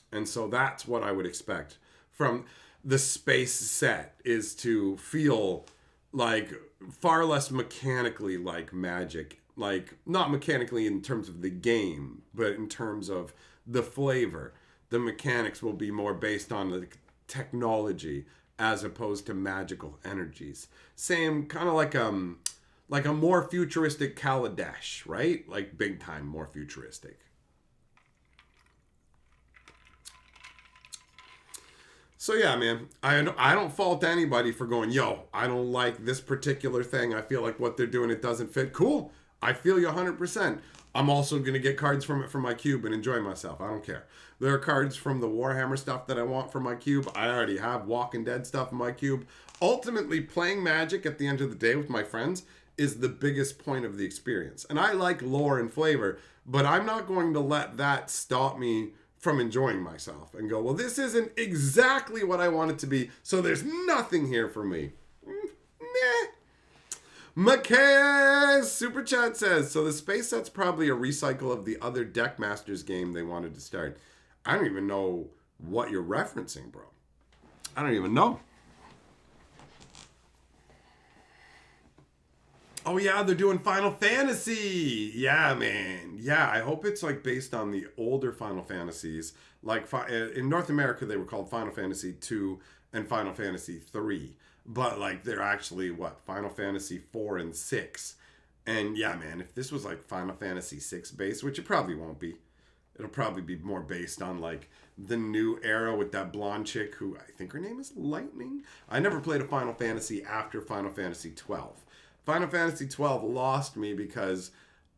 And so that's what I would expect from the space set, is to feel like far less mechanically like Magic. Like, not mechanically in terms of the game, but in terms of the flavor. The mechanics will be more based on the technology as opposed to magical energies. Same kind of like a more futuristic Kaladesh, right? Like big time more futuristic. So yeah, man, I don't fault anybody for going, yo, I don't like this particular thing. I feel like what they're doing, it doesn't fit. Cool. I feel you 100%. I'm also going to get cards from it for my cube and enjoy myself. I don't care. There are cards from the Warhammer stuff that I want for my cube. I already have Walking Dead stuff in my cube. Ultimately, playing Magic at the end of the day with my friends is the biggest point of the experience. And I like lore and flavor, but I'm not going to let that stop me from enjoying myself and go, well, this isn't exactly what I want it to be, so there's nothing here for me. Nah. McKay Super Chat says, so the space set's probably a recycle of the other Deck Masters game they wanted to start. I don't even know what you're referencing, bro. I don't even know. Oh yeah, they're doing Final Fantasy. Yeah, man. Yeah, I hope it's like based on the older Final Fantasies. Like in North America, they were called Final Fantasy 2 and Final Fantasy 3, but like they're actually what Final Fantasy 4 and 6. And yeah, man, if this was like Final Fantasy 6 based, which it probably won't be, it'll probably be more based on like the new era with that blonde chick who I think her name is Lightning. I never played a Final Fantasy after Final Fantasy 12. Final Fantasy 12 lost me because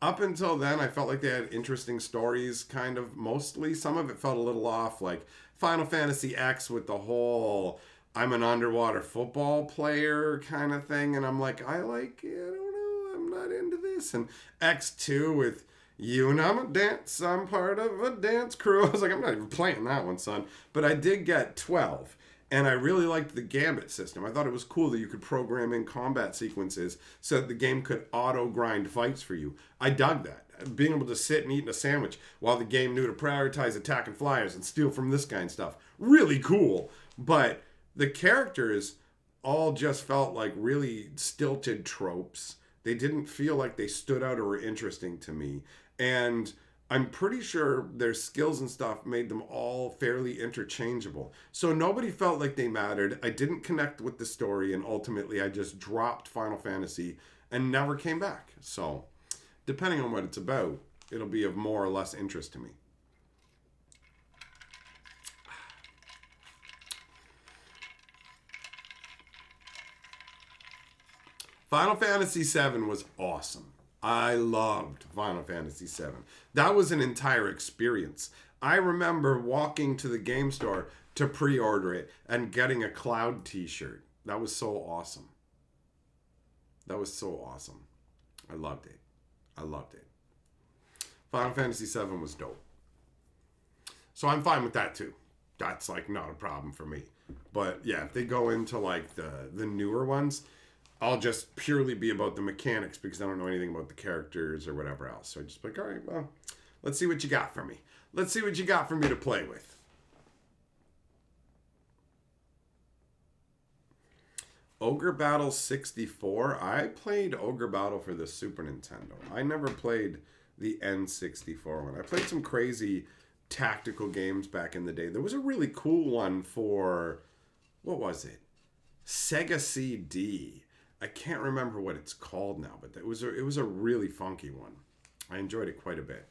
up until then I felt like they had interesting stories, kind of mostly. Some of it felt a little off, like Final Fantasy X with the whole I'm an underwater football player kind of thing, and I'm like, I don't know, I'm not into this. And X2 with you and I'm part of a dance crew. I was like, I'm not even playing that one, son. But I did get 12. And I really liked the gambit system. I thought it was cool that you could program in combat sequences so that the game could auto-grind fights for you. I dug that. Being able to sit and eat a sandwich while the game knew to prioritize attacking flyers and steal from this guy and stuff. Really cool. But the characters all just felt like really stilted tropes. They didn't feel like they stood out or were interesting to me. And I'm pretty sure their skills and stuff made them all fairly interchangeable. So nobody felt like they mattered. I didn't connect with the story, and ultimately I just dropped Final Fantasy and never came back. So depending on what it's about, it'll be of more or less interest to me. Final Fantasy VII was awesome. I loved Final Fantasy VII. That was an entire experience. I remember walking to the game store to pre-order it and getting a Cloud t-shirt. That was so awesome. That was so awesome. I loved it. I loved it. Final Fantasy VII was dope. So I'm fine with that too. That's like not a problem for me. But yeah, if they go into like the newer ones, I'll just purely be about the mechanics because I don't know anything about the characters or whatever else. So I just be like, all right, well, let's see what you got for me. Let's see what you got for me to play with. Ogre Battle 64. I played Ogre Battle for the Super Nintendo. I never played the N64 one. I played some crazy tactical games back in the day. There was a really cool one for, what was it? Sega CD. I can't remember what it's called now, but it was a really funky one. I enjoyed it quite a bit.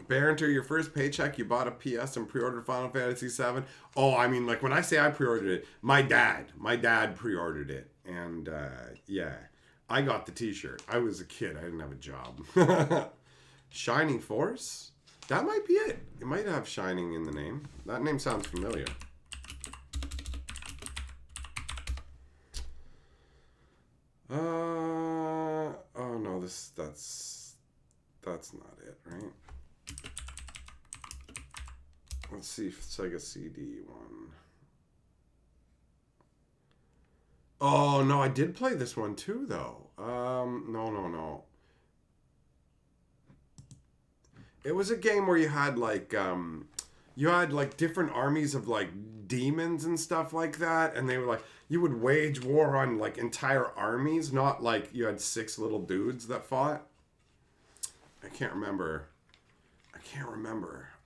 Barrenter, your first paycheck, you bought a PS and pre-ordered Final Fantasy VII. Oh, I mean, like when I say I pre-ordered it, my dad pre-ordered it, and yeah, I got the T-shirt. I was a kid, I didn't have a job. Shining Force. That might be it. It might have Shining in the name. That name sounds familiar. Oh no, that's not it, right? Let's see if Sega CD one. Oh no, I did play this one too though. No. It was a game where you had like different armies of like demons and stuff like that, and they were like you would wage war on like entire armies, not like you had 6 little dudes that fought. I can't remember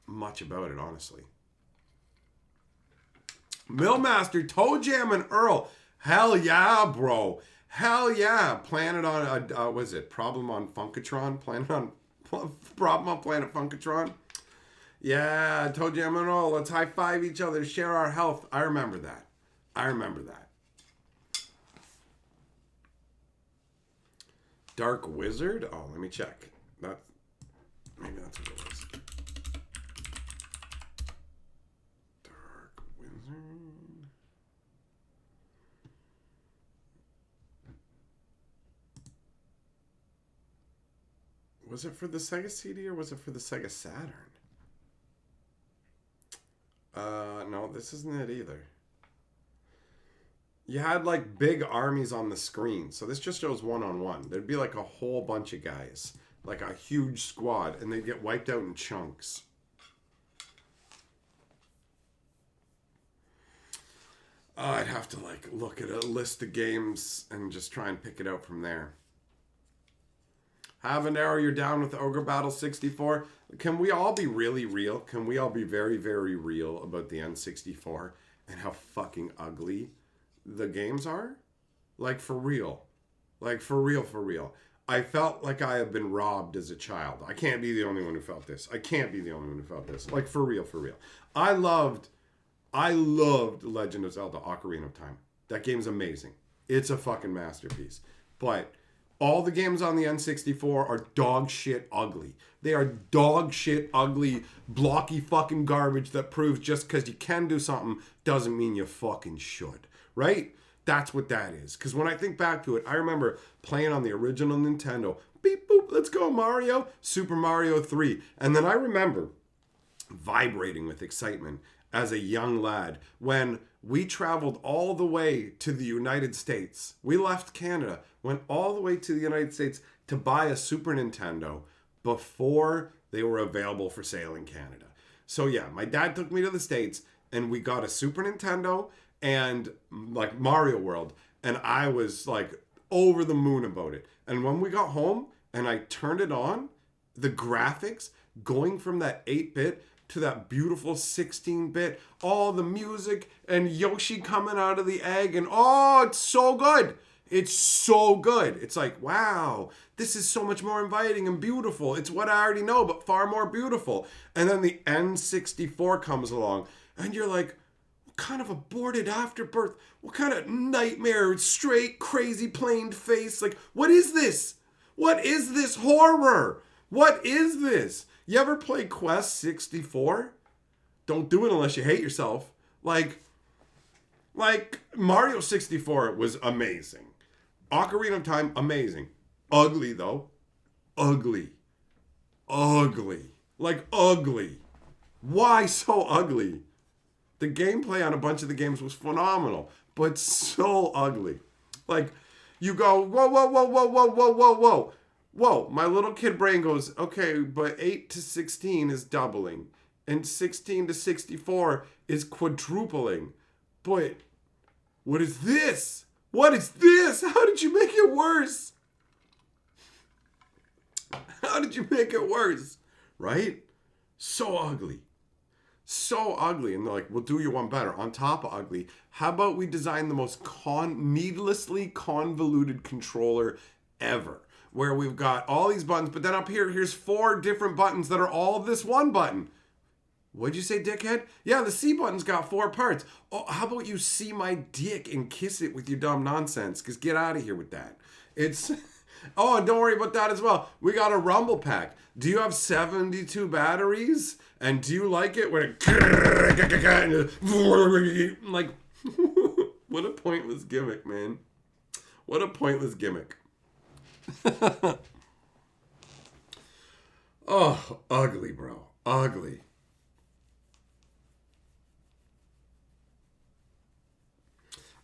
much about it, honestly. Millmaster, Toe Jam, and Earl. Hell yeah, bro. Hell yeah. Planet on was it Problem on Funkatron? Problem on Planet Funkatron. Yeah, Toe Jam and Earl. Let's high five each other, share our health. I remember that. Dark Wizard? Oh, let me check. Maybe that's what it was. Dark Wizard. Was it for the Sega CD or was it for the Sega Saturn? No, this isn't it either. You had like big armies on the screen. So this just shows one-on-one. There'd be like a whole bunch of guys, like a huge squad, and they'd get wiped out in chunks. I'd have to like look at a list of games and just try and pick it out from there. Have an arrow, you're down with Ogre Battle 64. Can we all be really real? Can we all be very, very real about the N64 and how fucking ugly the games are? Like for real. Like for real, for real. I felt like I have been robbed as a child. I can't be the only one who felt this. I can't be the only one who felt this. Like for real, for real. I loved Legend of Zelda Ocarina of Time. That game's amazing. It's a fucking masterpiece. But all the games on the N64 are dog shit ugly. They are dog shit ugly, blocky fucking garbage that proves just because you can do something doesn't mean you fucking should. Right? That's what that is. Because when I think back to it, I remember playing on the original Nintendo. Beep boop, let's go Mario. Super Mario 3. And then I remember vibrating with excitement as a young lad when we traveled all the way to the United States. We left Canada, went all the way to the United States to buy a Super Nintendo before they were available for sale in Canada. So yeah, my dad took me to the States and we got a Super Nintendo and like Mario World, and I was like over the moon about it. And when we got home and I turned it on, the graphics going from that 8-bit to that beautiful 16-bit, all the music and Yoshi coming out of the egg, and oh, it's so good. It's so good. It's like, wow, this is so much more inviting and beautiful. It's what I already know, but far more beautiful. And then the N64 comes along, and you're like, what kind of aborted afterbirth? What kind of nightmare, straight, crazy, planed face? Like, what is this? What is this horror? What is this? You ever play Quest 64? Don't do it unless you hate yourself. Like Mario 64 was amazing. Ocarina of Time, amazing. Ugly though. Ugly. Like ugly. Why so ugly? The gameplay on a bunch of the games was phenomenal, but so ugly. Like, you go, whoa, whoa, whoa, whoa, whoa, whoa, whoa, whoa. Whoa, my little kid brain goes, okay, but 8 to 16 is doubling, and 16 to 64 is quadrupling. But what is this? What is this? How did you make it worse? How did you make it worse? Right? So ugly. So ugly. And they're like, we'll do you one better. On top of ugly, how about we design the most needlessly convoluted controller ever? Where we've got all these buttons, but then up here, here's 4 different buttons that are all this one button. What'd you say, dickhead? Yeah, the C button's got 4 parts. Oh, how about you see my dick and kiss it with your dumb nonsense? Because get out of here with that. It's... Oh, and don't worry about that as well. We got a rumble pack. Do you have 72 batteries? And do you like it when it... Like, what a pointless gimmick, man. What a pointless gimmick. Oh, ugly, bro. Ugly.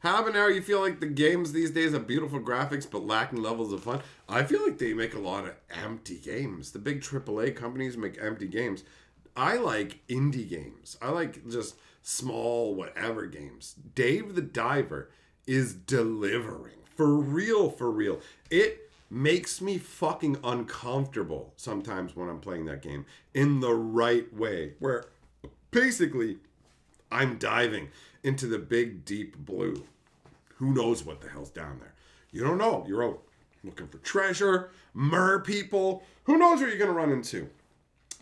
Habanero, you feel like the games these days have beautiful graphics but lacking levels of fun? I feel like they make a lot of empty games. The big AAA companies make empty games. I like indie games. I like just small whatever games. Dave the Diver is delivering. For real, for real. It makes me fucking uncomfortable sometimes when I'm playing that game in the right way. Where basically I'm diving into the big deep blue. Who knows what the hell's down there? You don't know. You're out looking for treasure, mer people. Who knows what you're going to run into?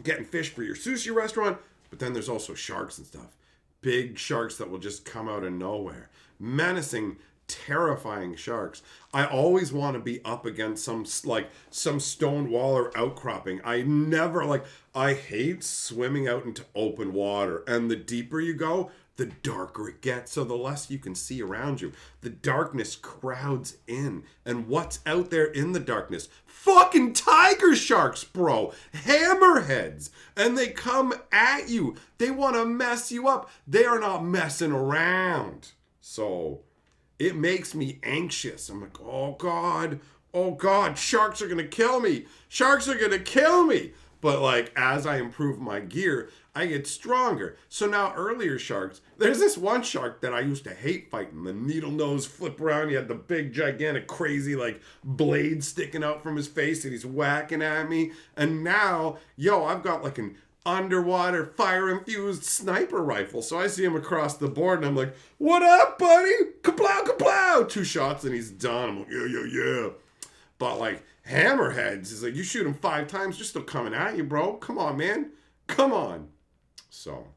Getting fish for your sushi restaurant, but then there's also sharks and stuff. Big sharks that will just come out of nowhere. Menacing, terrifying sharks. I always want to be up against some stone wall or outcropping. I never I hate swimming out into open water, and the deeper you go, the darker it gets, so the less you can see around you. The darkness crowds in, and what's out there in the darkness? Fucking tiger sharks, bro. Hammerheads. And they come at you. They want to mess you up. They are not messing around. So it makes me anxious. I'm like, oh God, sharks are going to kill me. Sharks are going to kill me. But like, as I improve my gear, I get stronger. So now earlier sharks, there's this one shark that I used to hate fighting. The needle nose flip around. He had the big, gigantic, crazy, like, blade sticking out from his face, and he's whacking at me. And now, I've got like an underwater fire-infused sniper rifle. So I see him across the board, and I'm like, what up, buddy? Kaplow, kaplow! 2 shots, and he's done. I'm like, yeah. But like, hammerheads is like, you shoot them 5 times, they're still coming at you, bro. Come on, man. Come on. So,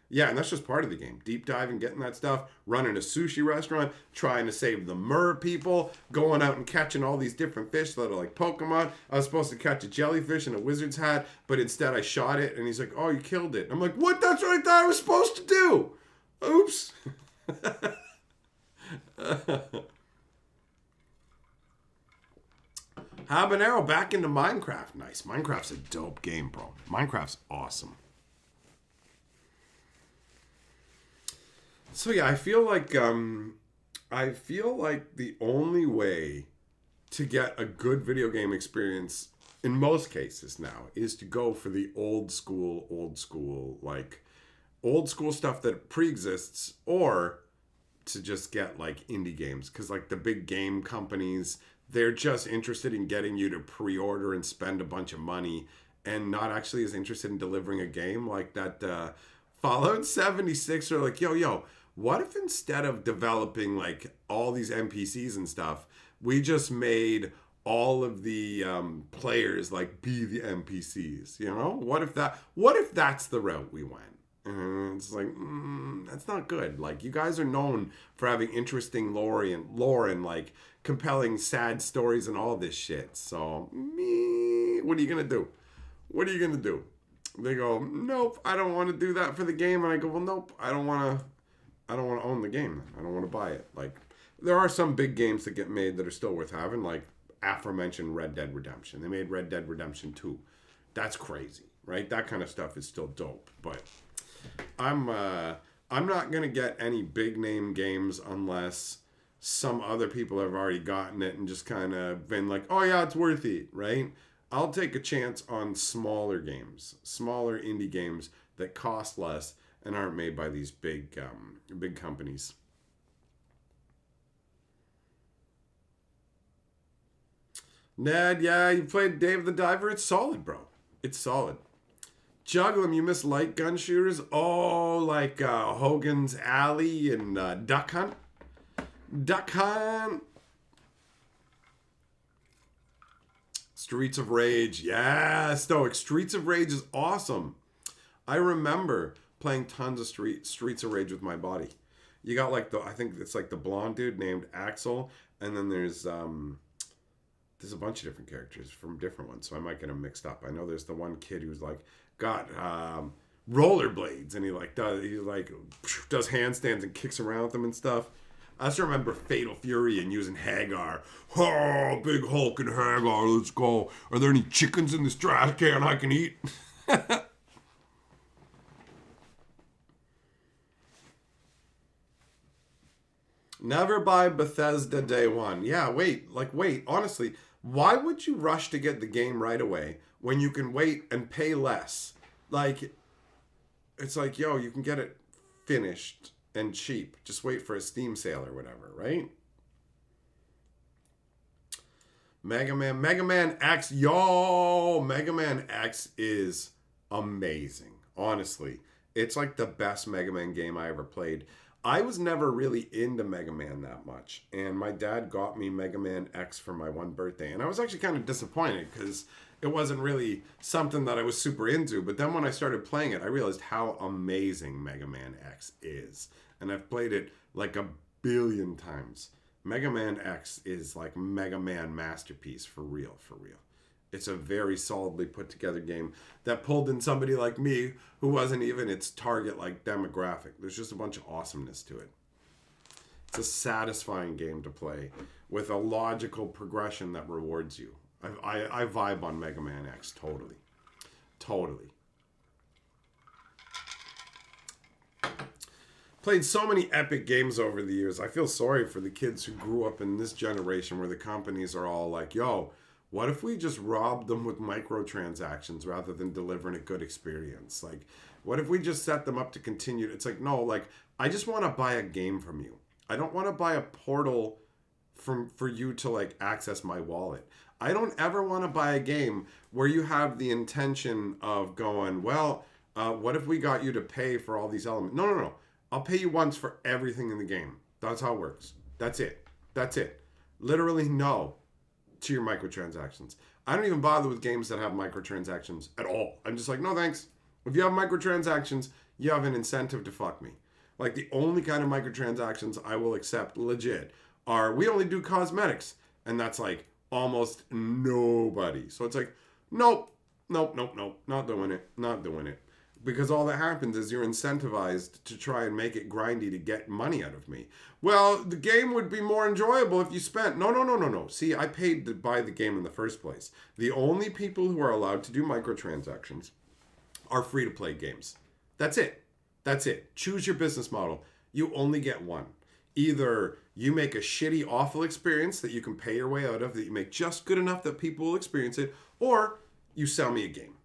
yeah, and that's just part of the game. Deep diving, getting that stuff, running a sushi restaurant, trying to save the mer people, going out and catching all these different fish that are like Pokemon. I was supposed to catch a jellyfish in a wizard's hat, but instead I shot it, and he's like, oh, you killed it. I'm like, what? That's what I thought I was supposed to do. Oops. Habanero back into Minecraft. Nice. Minecraft's a dope game, bro. Minecraft's awesome. So yeah, I feel like the only way to get a good video game experience in most cases now is to go for the old school stuff that pre-exists, or to just get like indie games, because like the big game companies, they're just interested in getting you to pre-order and spend a bunch of money, and not actually as interested in delivering a game. Like that Fallout 76 are like, yo, what if instead of developing like all these NPCs and stuff, we just made all of the players like be the NPCs, What if that's the route we went? And it's like, that's not good. Like, you guys are known for having interesting lore and like compelling sad stories and all this shit. So, what are you gonna do? They go, nope, I don't want to do that for the game. And I go, well, nope, I don't want to own the game. I don't want to buy it. Like, there are some big games that get made that are still worth having, like aforementioned Red Dead Redemption. They made Red Dead Redemption 2. That's crazy, right? That kind of stuff is still dope. But I'm not gonna get any big name games unless some other people have already gotten it and just kind of been like, oh yeah, it's worth it, right? I'll take a chance on smaller games, smaller indie games that cost less and aren't made by these big companies. Ned, yeah, you played Dave the Diver. It's solid, bro. It's solid. Juggle 'em, you miss light gun shooters? Oh, like Hogan's Alley and Duck Hunt? Duck Hunt! Streets of Rage. Yeah, Stoic. Streets of Rage is awesome. I remember playing tons of Streets of Rage with my buddy. You got like I think it's like the blonde dude named Axel, and then there's a bunch of different characters from different ones, so I might get them mixed up. I know there's the one kid who's like got rollerblades, and he does handstands and kicks around with them and stuff. I just remember Fatal Fury and using Hagar. Oh, big Hulk and Hagar, let's go. Are there any chickens in this trash can I can eat? Never buy Bethesda day one. Yeah, wait, honestly, why would you rush to get the game right away when you can wait and pay less? Like, it's like, yo, you can get it finished and cheap. Just wait for a Steam sale or whatever, right? Mega Man X. Yo, Mega Man X is amazing. Honestly, it's like the best Mega Man game I ever played. I was never really into Mega Man that much, and my dad got me Mega Man X for my one birthday, and I was actually kind of disappointed because it wasn't really something that I was super into. But then when I started playing it, I realized how amazing Mega Man X is, and I've played it like a billion times. Mega Man X is like Mega Man masterpiece for real, for real. It's a very solidly put together game that pulled in somebody like me who wasn't even its target like demographic. There's just a bunch of awesomeness to it. It's a satisfying game to play with a logical progression that rewards you. I vibe on Mega Man X totally. Totally. Played so many epic games over the years. I feel sorry for the kids who grew up in this generation where the companies are all like, yo, what if we just robbed them with microtransactions rather than delivering a good experience? Like, what if we just set them up to continue? It's like, no, like, I just want to buy a game from you. I don't want to buy a portal for you to like access my wallet. I don't ever want to buy a game where you have the intention of going, well, what if we got you to pay for all these elements? No, no, no. I'll pay you once for everything in the game. That's how it works. That's it. That's it. Literally no to your microtransactions. I don't even bother with games that have microtransactions at all. I'm just like, no thanks. If you have microtransactions, you have an incentive to fuck me. Like the only kind of microtransactions I will accept legit are we only do cosmetics. And that's like almost nobody. So it's like, nope, nope, nope, nope. Not doing it. Not doing it. Because all that happens is you're incentivized to try and make it grindy to get money out of me. Well, the game would be more enjoyable if you spent... No, no, no, no, no. See, I paid to buy the game in the first place. The only people who are allowed to do microtransactions are free-to-play games. That's it. That's it. Choose your business model. You only get one. Either you make a shitty, awful experience that you can pay your way out of, that you make just good enough that people will experience it, or you sell me a game.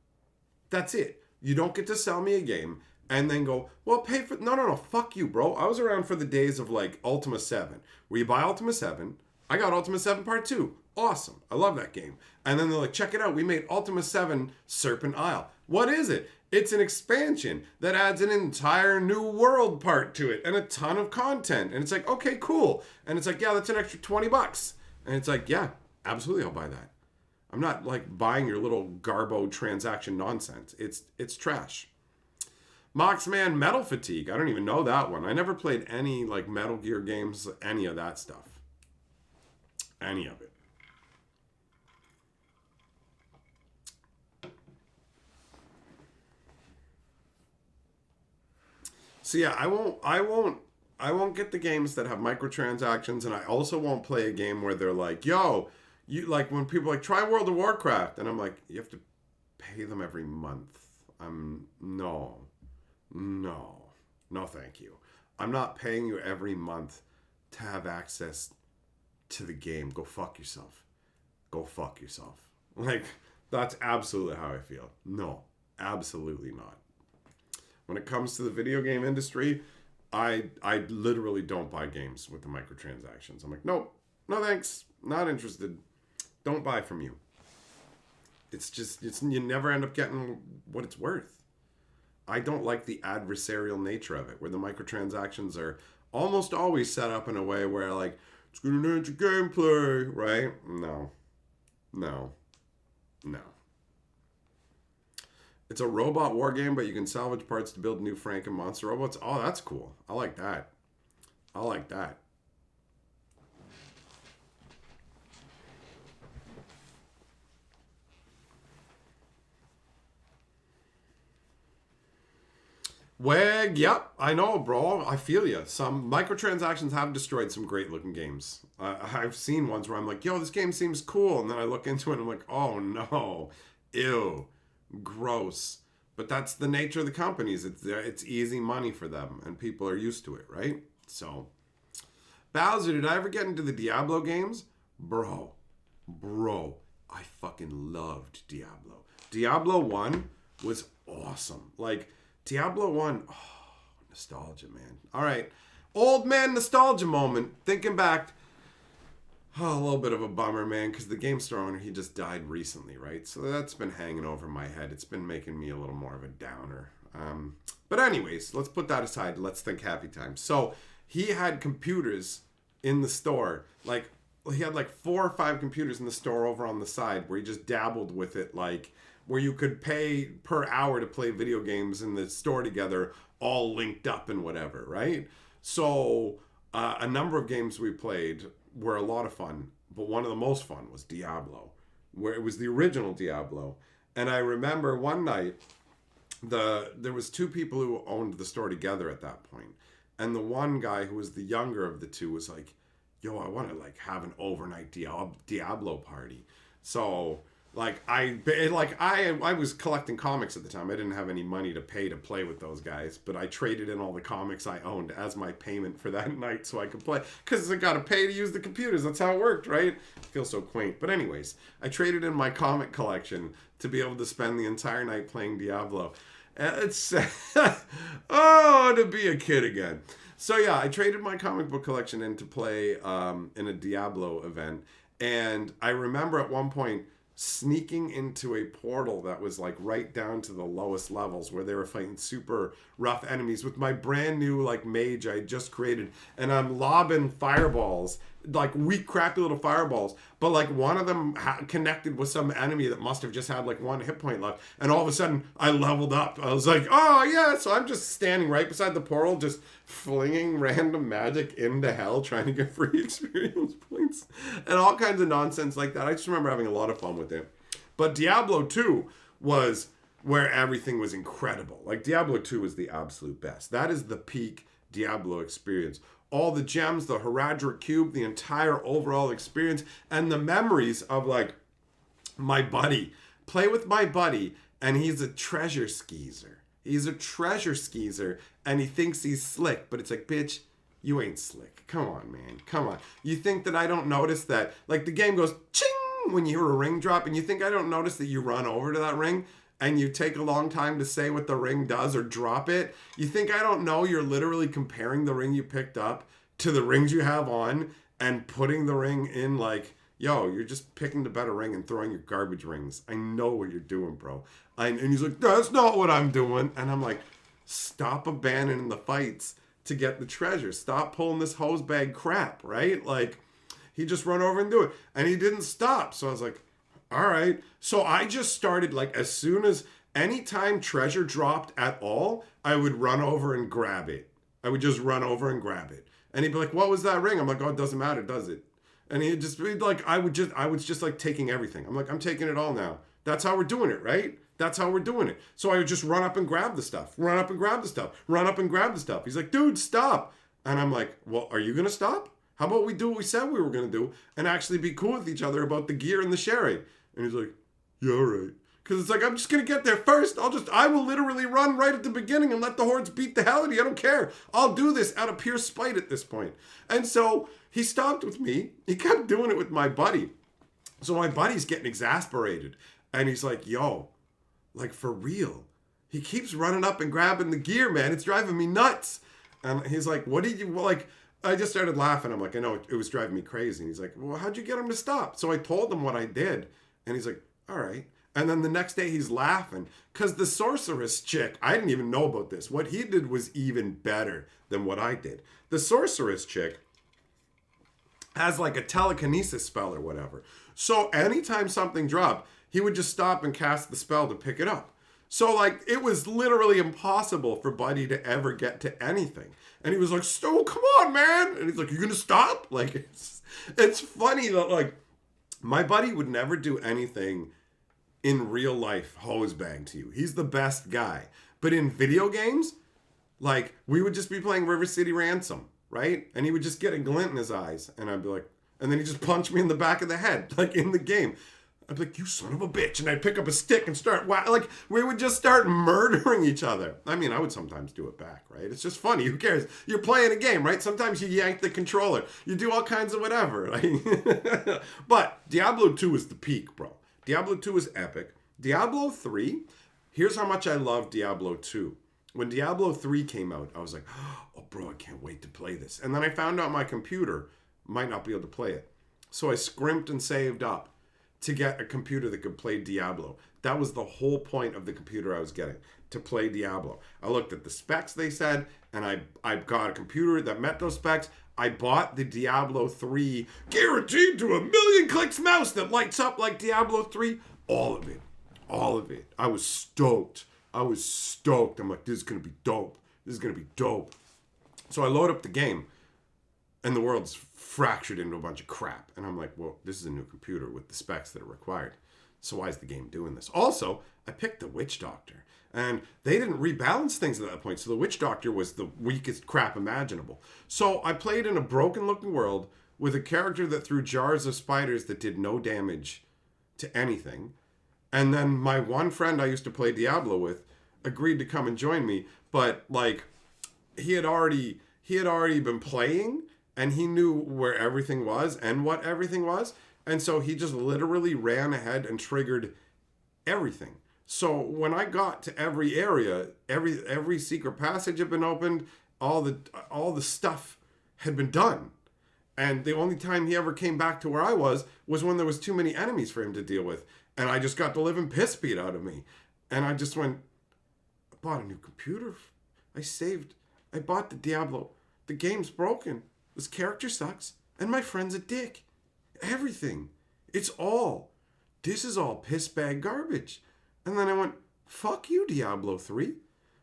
That's it. You don't get to sell me a game and then go, well, pay for... No, no, no. Fuck you, bro. I was around for the days of like Ultima 7, where you buy Ultima 7. I got Ultima 7 Part 2. Awesome. I love that game. And then they're like, check it out. We made Ultima 7 Serpent Isle. What is it? It's an expansion that adds an entire new world part to it and a ton of content. And it's like, okay, cool. And it's like, yeah, that's an extra $20. And it's like, yeah, absolutely, I'll buy that. I'm not like buying your little garbo transaction nonsense. It's trash. Moxman Metal Fatigue. I don't even know that one. I never played any like Metal Gear games, any of that stuff. Any of it. So yeah, I won't get the games that have microtransactions, and I also won't play a game where they're like, yo, you like when people are like try World of Warcraft, and I'm like, you have to pay them every month. No, thank you. I'm not paying you every month to have access to the game. Go fuck yourself. Go fuck yourself. Like that's absolutely how I feel. No, absolutely not. When it comes to the video game industry, I literally don't buy games with the microtransactions. I'm like, nope, no thanks, not interested. Don't buy from you. It's you never end up getting what it's worth. I don't like the adversarial nature of it, where the microtransactions are almost always set up in a way where like, it's going to enhance your gameplay, right? No. It's a robot war game, but you can salvage parts to build new Frank and monster robots. Oh, that's cool. I like that. Well, yep, I know, bro. I feel you. Some microtransactions have destroyed some great looking games. I've seen ones where I'm like, yo, this game seems cool. And then I look into it and I'm like, oh no, ew, gross. But that's the nature of the companies. It's easy money for them and people are used to it, right? So, Bowser, did I ever get into the Diablo games? Bro, I fucking loved Diablo. Diablo 1 was awesome. Like, Diablo 1, oh, nostalgia, man. All right. Old man nostalgia moment. Thinking back, oh, a little bit of a bummer, man, because the Game Store owner, he just died recently, right? So that's been hanging over my head. It's been making me a little more of a downer. But anyways, let's put that aside. Let's think happy times. So he had computers in the store. Like, he had like 4 or 5 computers in the store over on the side where he just dabbled with it, like, where you could pay per hour to play video games in the store together, all linked up and whatever, right? So a number of games we played were a lot of fun, but one of the most fun was Diablo, where it was the original Diablo. And I remember one night, there was two people who owned the store together at that point, and the one guy who was the younger of the two was like, "Yo, I want to like have an overnight Diablo party." So I was collecting comics at the time. I didn't have any money to pay to play with those guys, but I traded in all the comics I owned as my payment for that night so I could play. Because I got to pay to use the computers. That's how it worked, right? It feels so quaint. But anyways, I traded in my comic collection to be able to spend the entire night playing Diablo. It's oh, to be a kid again. So yeah, I traded my comic book collection in to play in a Diablo event, and I remember at one point sneaking into a portal that was like right down to the lowest levels where they were fighting super rough enemies with my brand new like mage I had just created, and I'm lobbing fireballs, like weak crappy little fireballs, but like one of them connected with some enemy that must have just had like one hit point left, and all of a sudden I leveled up. I was like, oh yeah, so I'm just standing right beside the portal just flinging random magic into hell trying to get free experience points and all kinds of nonsense like that. I just remember having a lot of fun with it. But Diablo 2 was where everything was incredible. Like Diablo 2 is the absolute best. That is the peak Diablo experience. All the gems, the Heradric Cube, the entire overall experience, and the memories of like my buddy. Play with my buddy, and he's a treasure skeezer. He's a treasure skeezer, and he thinks he's slick, but it's like, bitch, you ain't slick. Come on, man. Come on. You think that I don't notice that? Like the game goes ching when you hear a ring drop, and you think I don't notice that you run over to that ring and you take a long time to say what the ring does or drop it? You think I don't know you're literally comparing the ring you picked up to the rings you have on and putting the ring in like, yo, you're just picking the better ring and throwing your garbage rings. I know what you're doing, bro. And he's like, that's not what I'm doing. And I'm like, stop abandoning the fights to get the treasure. Stop pulling this hose bag crap, right? Like, he just run over and do it. And he didn't stop. So I was like, all right. So I just started, like, as soon as anytime treasure dropped at all, I would run over and grab it. I would just run over and grab it. And he'd be like, what was that ring? I'm like, oh, it doesn't matter, does it? And he'd just be like, I was just like taking everything. I'm like, I'm taking it all now. That's how we're doing it, right? That's how we're doing it. So I would just run up and grab the stuff. Run up and grab the stuff. Run up and grab the stuff. He's like, dude, stop. And I'm like, well, are you going to stop? How about we do what we said we were going to do and actually be cool with each other about the gear and the sharing? And he's like, yeah, all right. Because it's like, I'm just going to get there first. I will literally run right at the beginning and let the hordes beat the hell out of you. I don't care. I'll do this out of pure spite at this point. And so he stopped with me. He kept doing it with my buddy. So my buddy's getting exasperated. And he's like, yo, like for real. He keeps running up and grabbing the gear, man. It's driving me nuts. And he's like, what did you, like, I just started laughing. I'm like, I know, it was driving me crazy. And he's like, well, how'd you get him to stop? So I told him what I did. And he's like, all right. And then the next day he's laughing because the sorceress chick, I didn't even know about this. What he did was even better than what I did. The sorceress chick has like a telekinesis spell or whatever. So anytime something dropped, he would just stop and cast the spell to pick it up. So like it was literally impossible for Buddy to ever get to anything. And he was like, "So come on, man." And he's like, "You gonna stop?" Like it's funny that like my buddy would never do anything in real life hose bang to you. He's the best guy. But in video games, like we would just be playing River City Ransom, right? And he would just get a glint in his eyes. And I'd be like, and then he'd just punch me in the back of the head, like in the game. I'd be like, you son of a bitch. And I'd pick up a stick and start, like we would just start murdering each other. I mean, I would sometimes do it back, right? It's just funny. Who cares? You're playing a game, right? Sometimes you yank the controller. You do all kinds of whatever. Like, but Diablo 2 is the peak, bro. Diablo 2 is epic. Diablo 3, here's how much I love Diablo 2. When Diablo 3 came out, I was like, oh, bro, I can't wait to play this. And then I found out my computer might not be able to play it. So I scrimped and saved up to get a computer that could play Diablo. That was the whole point of the computer I was getting, to play Diablo. I looked at the specs they said, and I got a computer that met those specs. I bought the Diablo 3 guaranteed to 1,000,000 clicks mouse that lights up like Diablo 3. All of it. All of it. I was stoked. I'm like, this is going to be dope. This is going to be dope. So I load up the game. and the world's fractured into a bunch of crap. And I'm like, well, this is a new computer with the specs that are required. So why is the game doing this? Also, I picked the Witch Doctor, and they didn't rebalance things at that point. So the Witch Doctor was the weakest crap imaginable. So I played in a broken-looking world with a character that threw jars of spiders that did no damage to anything. And then my one friend I used to play Diablo with agreed to come and join me, but like he had already been playing, and he knew where everything was and what everything was. And so he just literally ran ahead and triggered everything. So when I got to every area, every secret passage had been opened, all the stuff had been done. And the only time he ever came back to where I was when there was too many enemies for him to deal with. And I just got the living piss beat out of me. And I just went, I bought a new computer. I bought the Diablo. The game's broken. This character sucks. And my friend's a dick. Everything. This is all piss bag garbage. And then I went, fuck you, Diablo 3.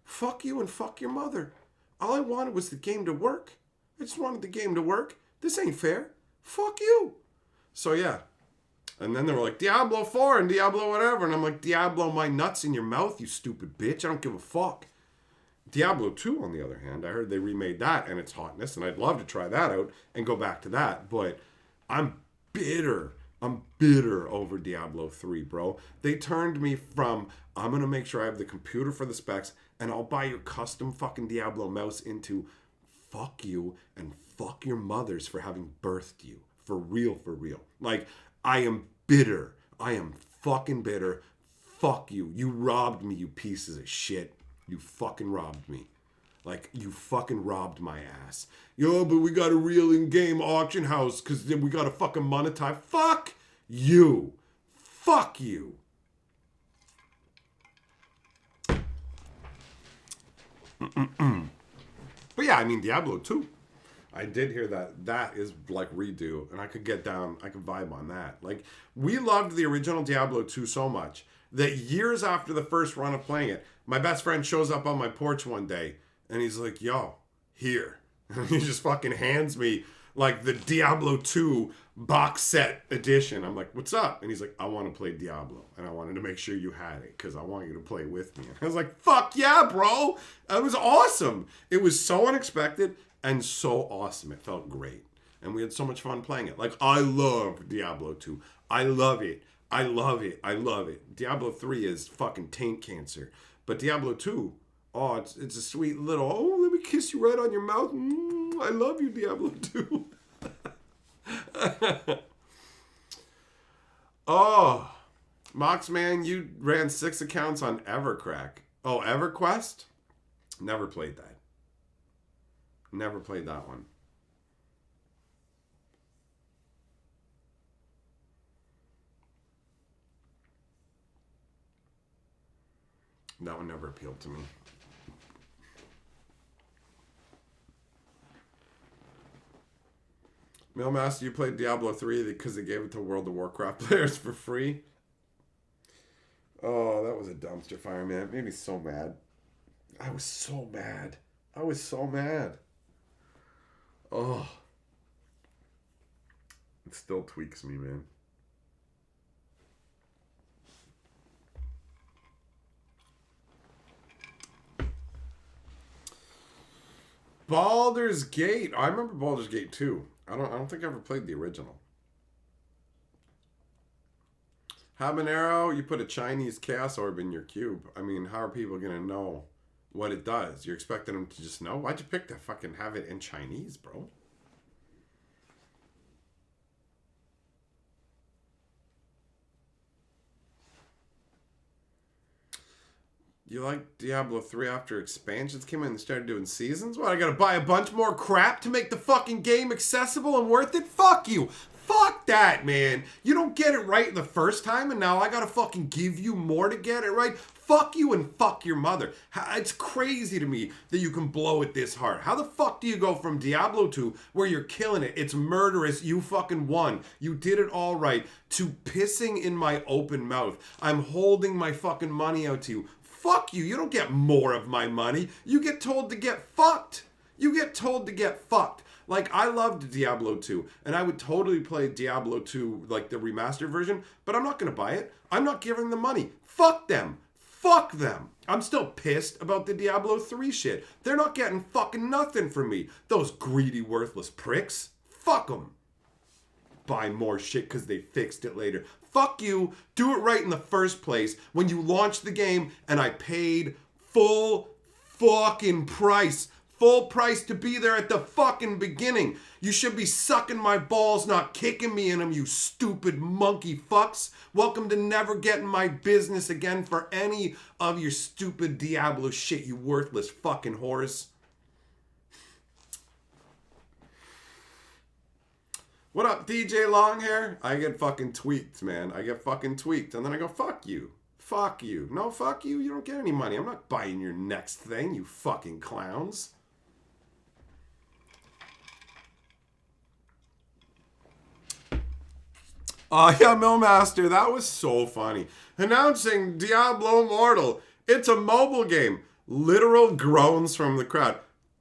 Fuck you and fuck your mother. All I wanted was the game to work. I just wanted the game to work. This ain't fair. Fuck you. So yeah. And then they were like, Diablo 4 and Diablo whatever. And I'm like, Diablo my nuts in your mouth, you stupid bitch. I don't give a fuck. Diablo 2, on the other hand, I heard they remade that and its hotness. And I'd love to try that out and go back to that. But I'm bitter. I'm bitter over Diablo 3, bro. They turned me from, I'm going to make sure I have the computer for the specs and I'll buy your custom fucking Diablo mouse, into fuck you and fuck your mothers for having birthed you. For real, for real. Like, I am bitter. I am fucking bitter. Fuck you. You robbed me, you pieces of shit. You fucking robbed me. Like, you fucking robbed my ass. Yo, but we got a real in-game auction house because we got to fucking monetize. Fuck you. Fuck you. But yeah, I mean, Diablo 2. I did hear that is like redo, and I could vibe on that. Like, we loved the original Diablo 2 so much that years after the first run of playing it, my best friend shows up on my porch one day, and he's like, yo, here. And he just fucking hands me, like, the Diablo 2 box set edition. I'm like, what's up? And he's like, I want to play Diablo, and I wanted to make sure you had it, because I want you to play with me. And I was like, fuck yeah, bro! That was awesome! It was so unexpected and so awesome. It felt great. And we had so much fun playing it. Like, I love Diablo 2. I love it. I love it. I love it. Diablo 3 is fucking taint cancer. But Diablo 2, oh, it's a sweet little, oh, let me kiss you right on your mouth. I love you, Diablo 2. Oh, Moxman, you ran 6 accounts on Evercrack. Oh, EverQuest? Never played that. Never played that one. That one never appealed to me. Millmaster, you played Diablo 3 because they gave it to World of Warcraft players for free? Oh, that was a dumpster fire, man. It made me so mad. I was so mad. Oh. It still tweaks me, man. Baldur's Gate. I remember Baldur's Gate 2. I don't think I ever played the original. Habanero, you put a Chinese chaos orb in your cube. I mean, how are people going to know what it does? You're expecting them to just know? Why'd you pick to fucking have it in Chinese, bro? You like Diablo 3 after expansions came in and started doing seasons? What, I gotta buy a bunch more crap to make the fucking game accessible and worth it? Fuck you! Fuck that, man! You don't get it right the first time and now I gotta fucking give you more to get it right? Fuck you and fuck your mother. It's crazy to me that you can blow it this hard. How the fuck do you go from Diablo 2, where you're killing it, it's murderous, you fucking won, you did it all right, to pissing in my open mouth? I'm holding my fucking money out to you. Fuck you. You don't get more of my money. You get told to get fucked. You get told to get fucked. Like, I loved Diablo 2, and I would totally play Diablo 2, like the remastered version, but I'm not going to buy it. I'm not giving them money. Fuck them. Fuck them. I'm still pissed about the Diablo 3 shit. They're not getting fucking nothing from me. Those greedy, worthless pricks. Fuck them. Buy more shit because they fixed it later. Fuck you. Do it right in the first place when you launched the game and I paid full fucking price. Full price to be there at the fucking beginning. You should be sucking my balls, not kicking me in them, you stupid monkey fucks. Welcome to never getting my business again for any of your stupid Diablo shit, you worthless fucking whores. What up, DJ Longhair? I get fucking tweaked, man. I get fucking tweaked. And then I go, fuck you. Fuck you. No, fuck you. You don't get any money. I'm not buying your next thing, you fucking clowns. Yeah, Millmaster, that was so funny. Announcing Diablo Immortal. It's a mobile game. Literal groans from the crowd.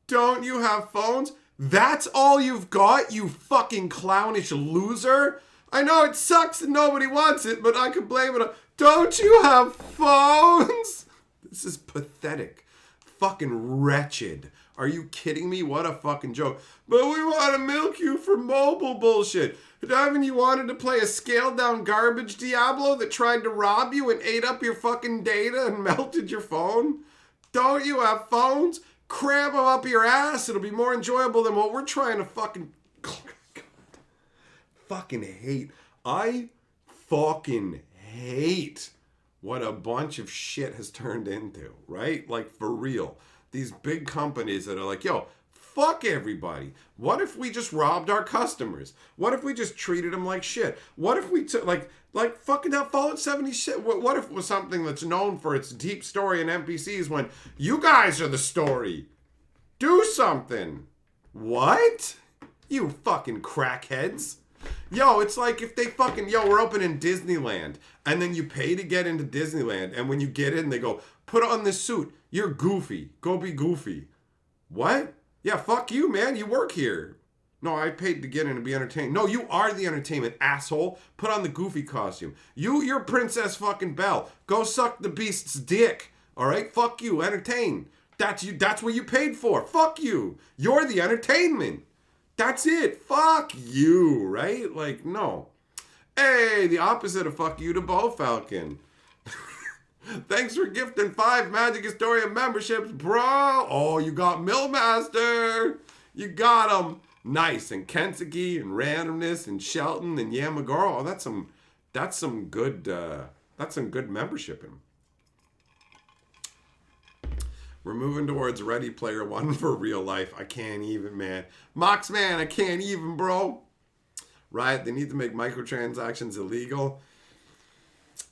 Don't you have phones? That's all you've got, you fucking clownish loser? I know it sucks and nobody wants it, but I could blame it on... Don't you have phones? This is pathetic. Fucking wretched. Are you kidding me? What a fucking joke. But we want to milk you for mobile bullshit. Haven't you wanted to play a scaled down garbage Diablo that tried to rob you and ate up your fucking data and melted your phone? Don't you have phones? Cram them up your ass. It'll be more enjoyable than what we're trying to fucking... fucking hate. I fucking hate what a bunch of shit has turned into, right? Like, for real. These big companies that are like, yo, fuck everybody. What if we just robbed our customers? What if we just treated them like shit? What if we took, like fucking that Fallout 70 shit? What if it was something that's known for its deep story and NPCs when you guys are the story? Do something. What? You fucking crackheads. Yo, it's like if they fucking, we're opening Disneyland, and then you pay to get into Disneyland, and when you get in, they go, put on this suit. You're goofy. Go be goofy. What? Yeah, fuck you, man. You work here. No, I paid to get in and be entertained. No, you are the entertainment, asshole. Put on the goofy costume. You're Princess fucking Belle. Go suck the beast's dick. All right? Fuck you. Entertain. That's you. That's what you paid for. Fuck you. You're the entertainment. That's it. Fuck you, right? Like, no. Hey, the opposite of fuck you to Bo Falcon. Thanks for gifting 5 Magic Historia memberships, bro. Oh, you got Millmaster. You got him. Nice. And Kentucky and Randomness and Shelton and Yamagoro. Oh, that's some good membership in. We're moving towards Ready Player One for real life. I can't even, man. Mox, man, I can't even, bro. Right? They need to make microtransactions illegal.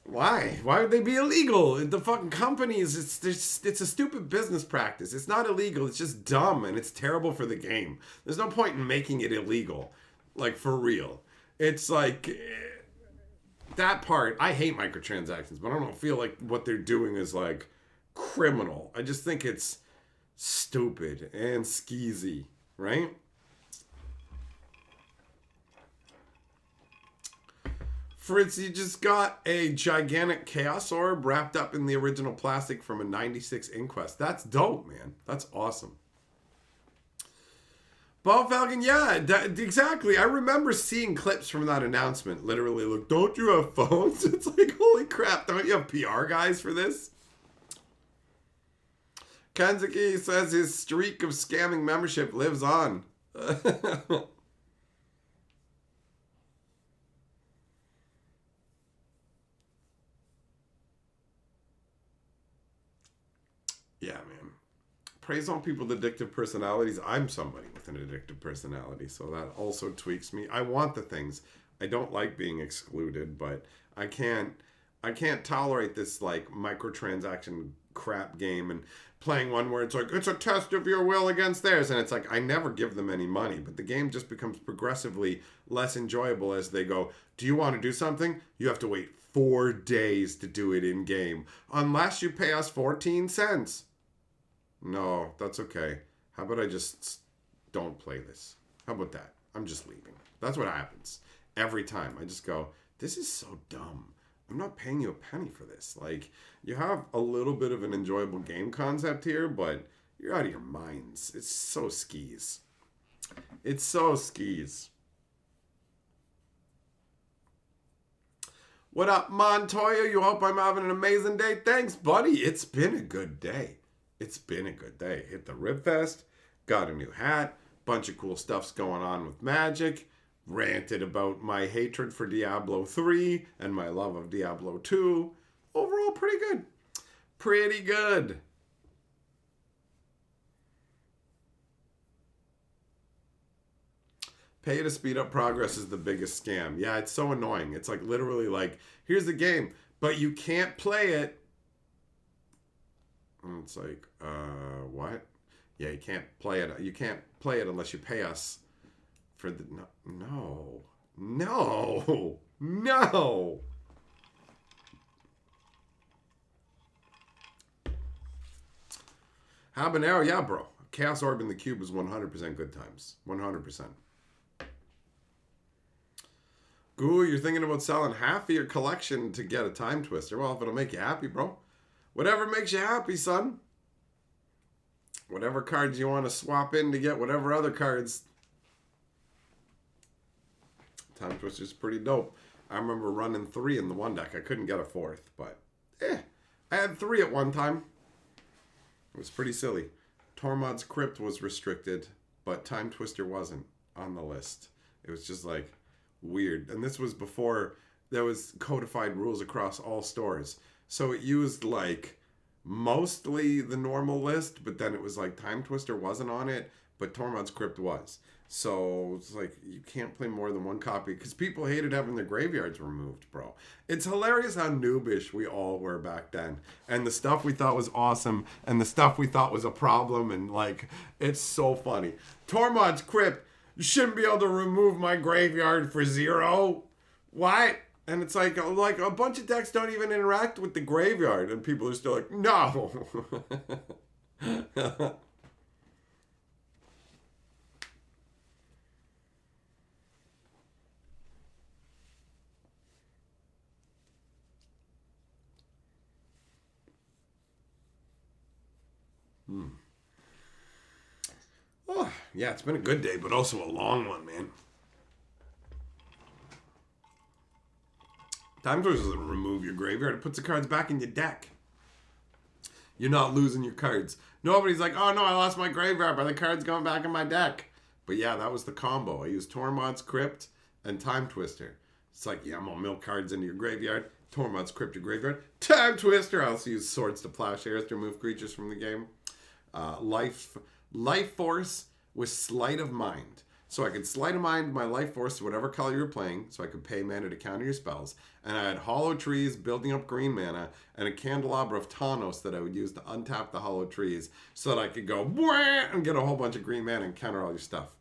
Why? Why would they be illegal? The fucking companies, it's a stupid business practice. It's not illegal. It's just dumb, and it's terrible for the game. There's no point in making it illegal. Like, for real. It's like... that part, I hate microtransactions, but I don't feel like what they're doing is, like, criminal. I just think it's stupid and skeezy, right? Fritz, you just got a gigantic Chaos Orb wrapped up in the original plastic from a 96 Inquest. That's dope, man. That's awesome. Bo Falcon, yeah, exactly. I remember seeing clips from that announcement. Literally, look, don't you have phones? It's like, holy crap, don't you have PR guys for this? Kenzuki says his streak of scamming membership lives on. Yeah, man. Praise on people with addictive personalities. I'm somebody with an addictive personality, so that also tweaks me. I want the things. I don't like being excluded, but I can't tolerate this like microtransaction crap game and playing one where it's like, it's a test of your will against theirs, and it's like, I never give them any money, but the game just becomes progressively less enjoyable as they go, do you want to do something? You have to wait 4 days to do it in game, unless you pay us 14 cents. No, that's okay. How about I just don't play this? How about that? I'm just leaving. That's what happens every time. I just go, this is so dumb. I'm not paying you a penny for this. Like, you have a little bit of an enjoyable game concept here, but you're out of your minds. It's so skis. It's so skis. What up, Montoya? You hope I'm having an amazing day? Thanks, buddy. It's been a good day. It's been a good day. Hit the Ribfest. Got a new hat. Bunch of cool stuff's going on with Magic. Ranted about my hatred for Diablo 3 and my love of Diablo 2. Overall, pretty good. Pretty good. Pay to speed up progress is the biggest scam. Yeah, it's so annoying. It's like literally like, here's the game, but you can't play it. And it's like, what? Yeah, you can't play it. You can't play it unless you pay us for the... No. Habanero, yeah, bro. Chaos Orb in the Cube is 100% good times. 100%. Goo, you're thinking about selling half of your collection to get a Time Twister. Well, if it'll make you happy, bro. Whatever makes you happy, son. Whatever cards you want to swap in to get whatever other cards. Time Twister's pretty dope. I remember running 3 in the one deck. I couldn't get a 4th, but I had 3 at one time. It was pretty silly. Tormod's Crypt was restricted, but Time Twister wasn't on the list. It was just like weird. And this was before there was codified rules across all stores. So it used like mostly the normal list, but then it was like Time Twister wasn't on it, but Tormod's Crypt was. So it's like you can't play more than one copy because people hated having their graveyards removed, bro. It's hilarious how noobish we all were back then. And the stuff we thought was awesome and the stuff we thought was a problem, and like, it's so funny. Tormod's Crypt, you shouldn't be able to remove my graveyard for 0. What? And it's like a bunch of decks don't even interact with the graveyard, and people are still like, no. Oh, yeah, it's been a good day, but also a long one, man. Time Twister doesn't remove your graveyard. It puts the cards back in your deck. You're not losing your cards. Nobody's like, oh no, I lost my graveyard, but the card's going back in my deck. But yeah, that was the combo. I used Tormod's Crypt and Time Twister. It's like, yeah, I'm gonna milk cards into your graveyard. Tormod's Crypt your graveyard. Time Twister. I also use Swords to Plowshares to remove creatures from the game. Life Force with Sleight of Mind. So I could Sleight of Mind my Life Force to whatever color you're playing, so I could pay mana to counter your spells. And I had Hollow Trees building up green mana, and a Candelabra of Tawnos that I would use to untap the Hollow Trees, so that I could go and get a whole bunch of green mana and counter all your stuff.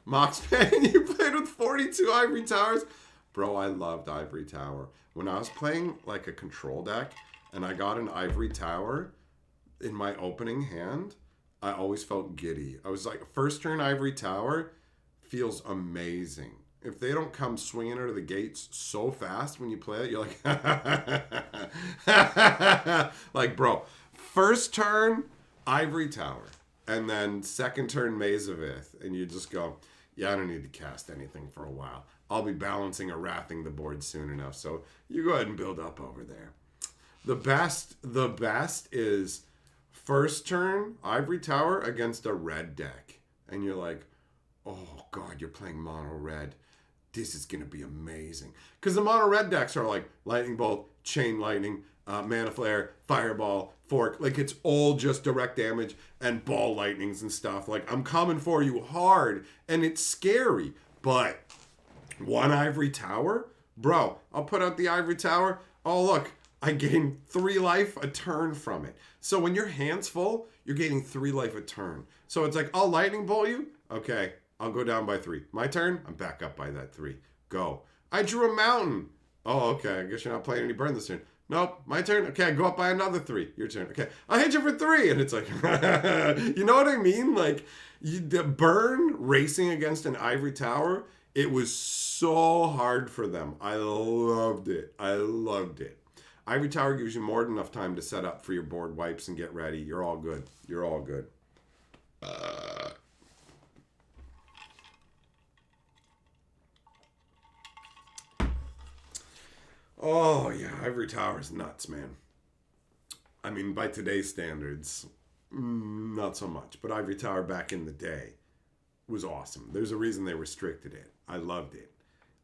Moxpan, you played with 42 Ivory Towers? Bro, I loved Ivory Tower. When I was playing like a control deck, and I got an Ivory Tower in my opening hand, I always felt giddy. I was like, first turn Ivory Tower feels amazing. If they don't come swinging out of the gates so fast when you play it, you're like, like, bro, first turn Ivory Tower, and then second turn Maze of Ith, and you just go, yeah, I don't need to cast anything for a while. I'll be balancing or wrathing the board soon enough, so you go ahead and build up over there. The best is first turn Ivory Tower against a red deck. And you're like, oh God, you're playing mono red. This is going to be amazing. Because the mono red decks are like Lightning Bolt, Chain Lightning, Mana Flare, Fireball, Fork. Like, it's all just direct damage and ball lightnings and stuff. Like, I'm coming for you hard. And it's scary. But one Ivory Tower? Bro, I'll put out the Ivory Tower. Oh, look. I gain 3 life a turn from it. So when your hand's full, you're gaining 3 life a turn. So it's like, I'll Lightning Bolt you. Okay, I'll go down by 3. My turn, I'm back up by that 3. Go. I drew a mountain. Oh, okay, I guess you're not playing any burn this turn. Nope, my turn. Okay, I go up by another 3. Your turn. Okay, I hit you for 3, and it's like, you know what I mean? Like, the burn racing against an ivory tower. It was so hard for them. I loved it. I loved it. Ivory tower gives you more than enough time to set up for your board wipes and get ready. You're all good. You're all good. Oh yeah, ivory tower is nuts, man. I mean, by today's standards, not so much. But ivory tower back in the day was awesome. There's a reason they restricted it. I loved it.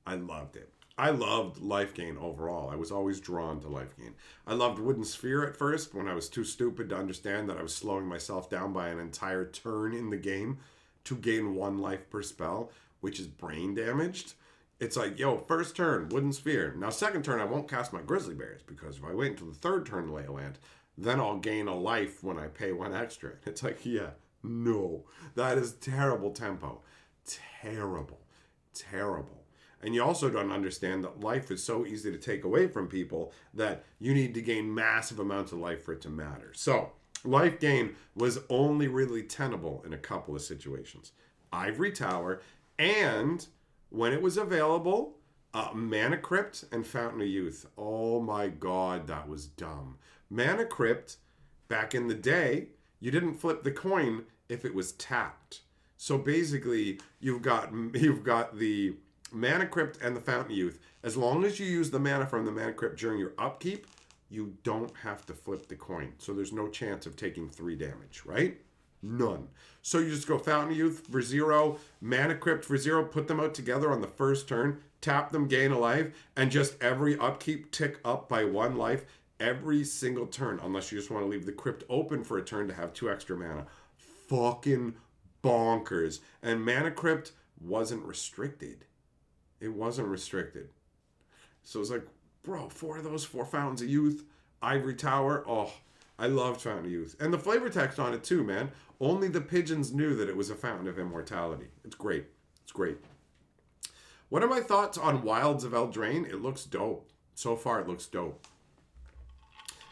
I loved it. I loved life gain overall. I was always drawn to life gain. I loved wooden sphere at first when I was too stupid to understand that I was slowing myself down by an entire turn in the game to gain 1 life per spell, which is brain damaged. It's like, yo, first turn, wooden sphere. Now, second turn, I won't cast my grizzly bears because if I wait until the third turn to lay a land, then I'll gain a life when I pay 1 extra. It's like, yeah, no, that is terrible tempo. Terrible. Terrible. And you also don't understand that life is so easy to take away from people that you need to gain massive amounts of life for it to matter. So, life gain was only really tenable in a couple of situations. Ivory Tower, and when it was available, Mana Crypt and Fountain of Youth. Oh my god, that was dumb. Mana Crypt, back in the day, you didn't flip the coin if it was tapped. So basically, you've got the Mana Crypt and the Fountain of Youth. As long as you use the mana from the Mana Crypt during your upkeep, you don't have to flip the coin. So there's no chance of taking 3 damage, right? None. So you just go Fountain of Youth for 0, Mana Crypt for 0, put them out together on the first turn, tap them, gain a life, and just every upkeep tick up by 1 life every single turn, unless you just want to leave the crypt open for a turn to have 2 extra mana. Fucking bonkers. And Mana Crypt wasn't restricted. It wasn't restricted. So it's like, bro, 4 of those, 4 Fountains of Youth, Ivory Tower. Oh, I loved Fountain of Youth. And the flavor text on it too, man. Only the pigeons knew that it was a fountain of immortality. It's great. It's great. What are my thoughts on Wilds of Eldraine? It looks dope. So far, it looks dope.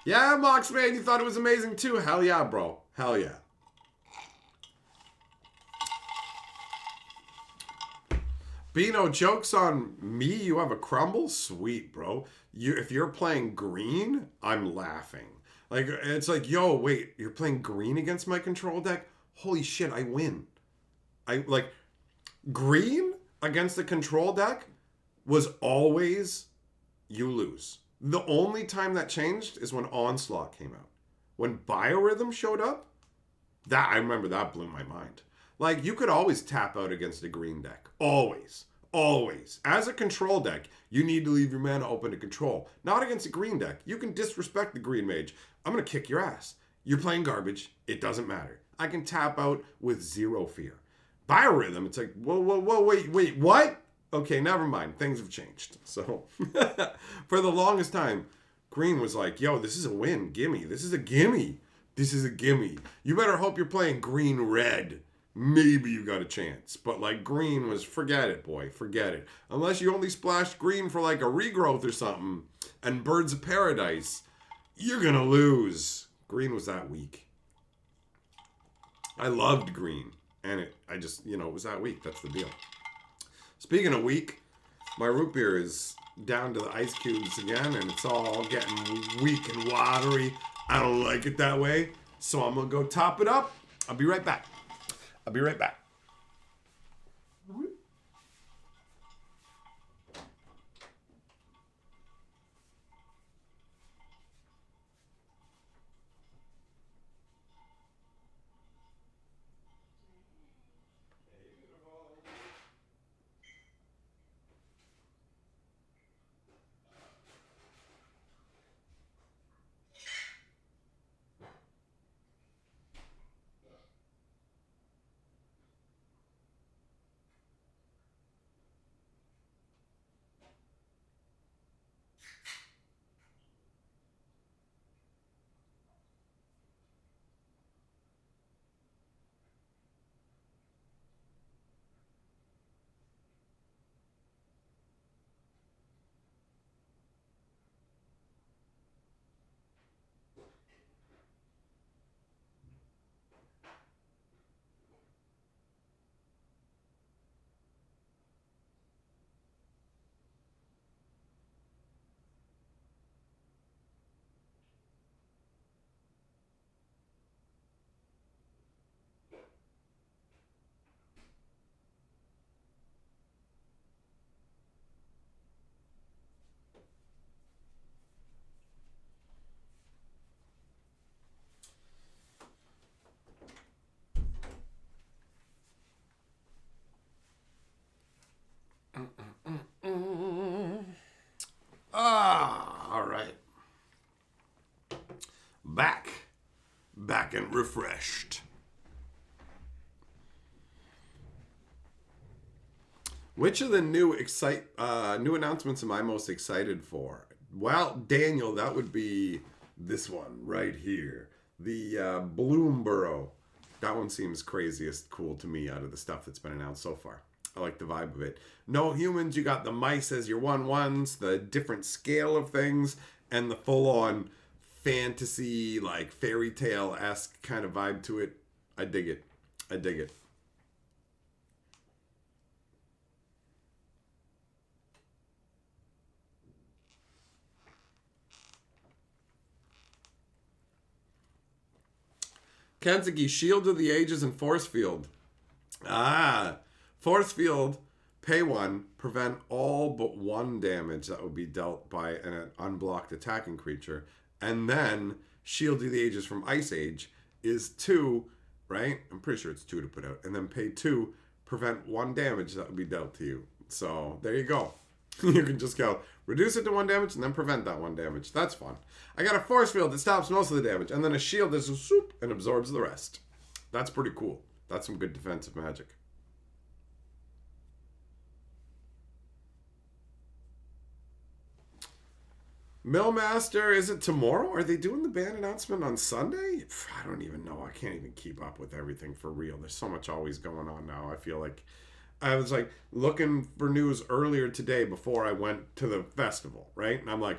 Yeah, Mox, man, you thought it was amazing too. Hell yeah, bro. Hell yeah. Bino, jokes on me, you have a crumble? Sweet, bro. If you're playing green, I'm laughing. Like, it's like, yo, wait, you're playing green against my control deck? Holy shit, I win. Green against the control deck was always, you lose. The only time that changed is when Onslaught came out. When Biorhythm showed up, I remember that blew my mind. Like, you could always tap out against a green deck. Always. Always. As a control deck, you need to leave your mana open to control. Not against a green deck. You can disrespect the green mage. I'm going to kick your ass. You're playing garbage. It doesn't matter. I can tap out with 0 fear. Biorhythm, it's like, whoa, wait, what? Okay, never mind. Things have changed. So, for the longest time, green was like, yo, this is a win. Gimme. This is a gimme. This is a gimme. You better hope you're playing green-red. Maybe you got a chance. But like green was, forget it, boy. Forget it. Unless you only splashed green for like a regrowth or something and Birds of Paradise, you're going to lose. Green was that weak. I loved green. And it was that weak. That's the deal. Speaking of weak, my root beer is down to the ice cubes again, and it's all getting weak and watery. I don't like it that way. So I'm going to go top it up. I'll be right back. back. Back and refreshed. Which of the new announcements am I most excited for? Well, Daniel, that would be this one right here. The Bloomborough. That one seems craziest cool to me out of the stuff that's been announced so far. I like the vibe of it. No humans, you got the mice as your 1/1s, the different scale of things, and the full-on fantasy, like fairy tale-esque kind of vibe to it. I dig it. I dig it. Kentucky, Shield of the Ages and Force Field. Force Field, pay 1, prevent all but 1 damage that would be dealt by an unblocked attacking creature. And then Shield of the Ages from Ice Age is 2, right? I'm pretty sure it's 2 to put out. And then pay 2, prevent 1 damage that would be dealt to you. So there you go. You can just go reduce it to 1 damage and then prevent that 1 damage. That's fun. I got a force field that stops most of the damage, and then a shield that just swoop and absorbs the rest. That's pretty cool. That's some good defensive magic. Millmaster, is it tomorrow? Are they doing the band announcement on Sunday? I don't even know. I can't even keep up with everything for real. There's so much always going on now. I feel like I was like looking for news earlier today before I went to the festival, right? And I'm like,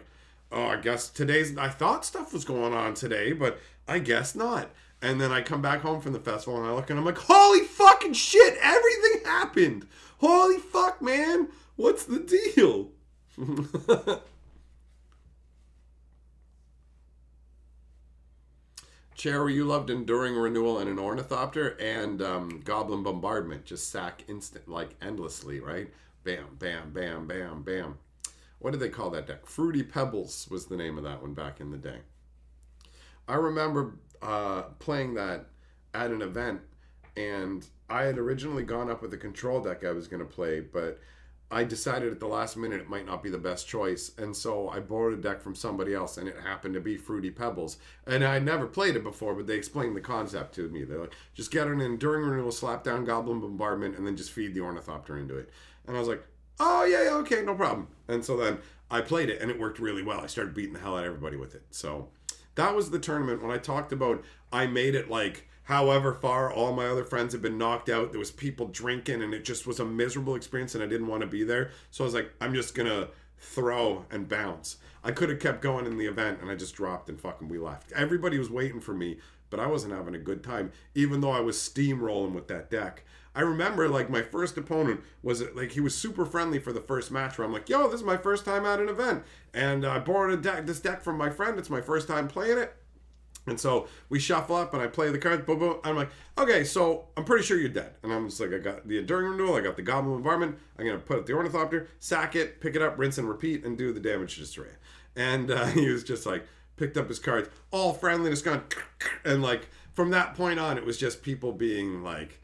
oh, I guess I thought stuff was going on today, but I guess not. And then I come back home from the festival and I look and I'm like, holy fucking shit, everything happened. Holy fuck, man. What's the deal? Cherry, you loved Enduring Renewal and an Ornithopter and Goblin Bombardment. Just sack instant, like endlessly, right? Bam, bam, bam, bam, bam. What did they call that deck? Fruity Pebbles was the name of that one back in the day. I remember playing that at an event, and I had originally gone up with a control deck I was going to play, but I decided at the last minute it might not be the best choice, and so I borrowed a deck from somebody else, and it happened to be Fruity Pebbles. And I never played it before, but they explained the concept to me. They're like, just get an Enduring Renewal, slap down Goblin Bombardment, and then just feed the Ornithopter into it. And I was like, oh, yeah, okay, no problem. And so then I played it, and it worked really well. I started beating the hell out of everybody with it. So that was the tournament. When I talked about I made it like however far all my other friends had been knocked out, there was people drinking, and it just was a miserable experience, and I didn't want to be there. So I was like, I'm just going to throw and bounce. I could have kept going in the event, and I just dropped and fucking we left. Everybody was waiting for me, but I wasn't having a good time, even though I was steamrolling with that deck. I remember, like, my first opponent was, like, he was super friendly for the first match where I'm like, yo, this is my first time at an event. And I borrowed this deck from my friend. It's my first time playing it. And so we shuffle up and I play the cards. Boom, boom. I'm like, okay, so I'm pretty sure you're dead. And I'm just like, I got the Enduring Renewal. I got the Goblin Bombardment. I'm going to put up the Ornithopter, sack it, pick it up, rinse and repeat, and do the damage to destroy it. And he was just like, picked up his cards, all friendliness gone. And like, from that point on, it was just people being like,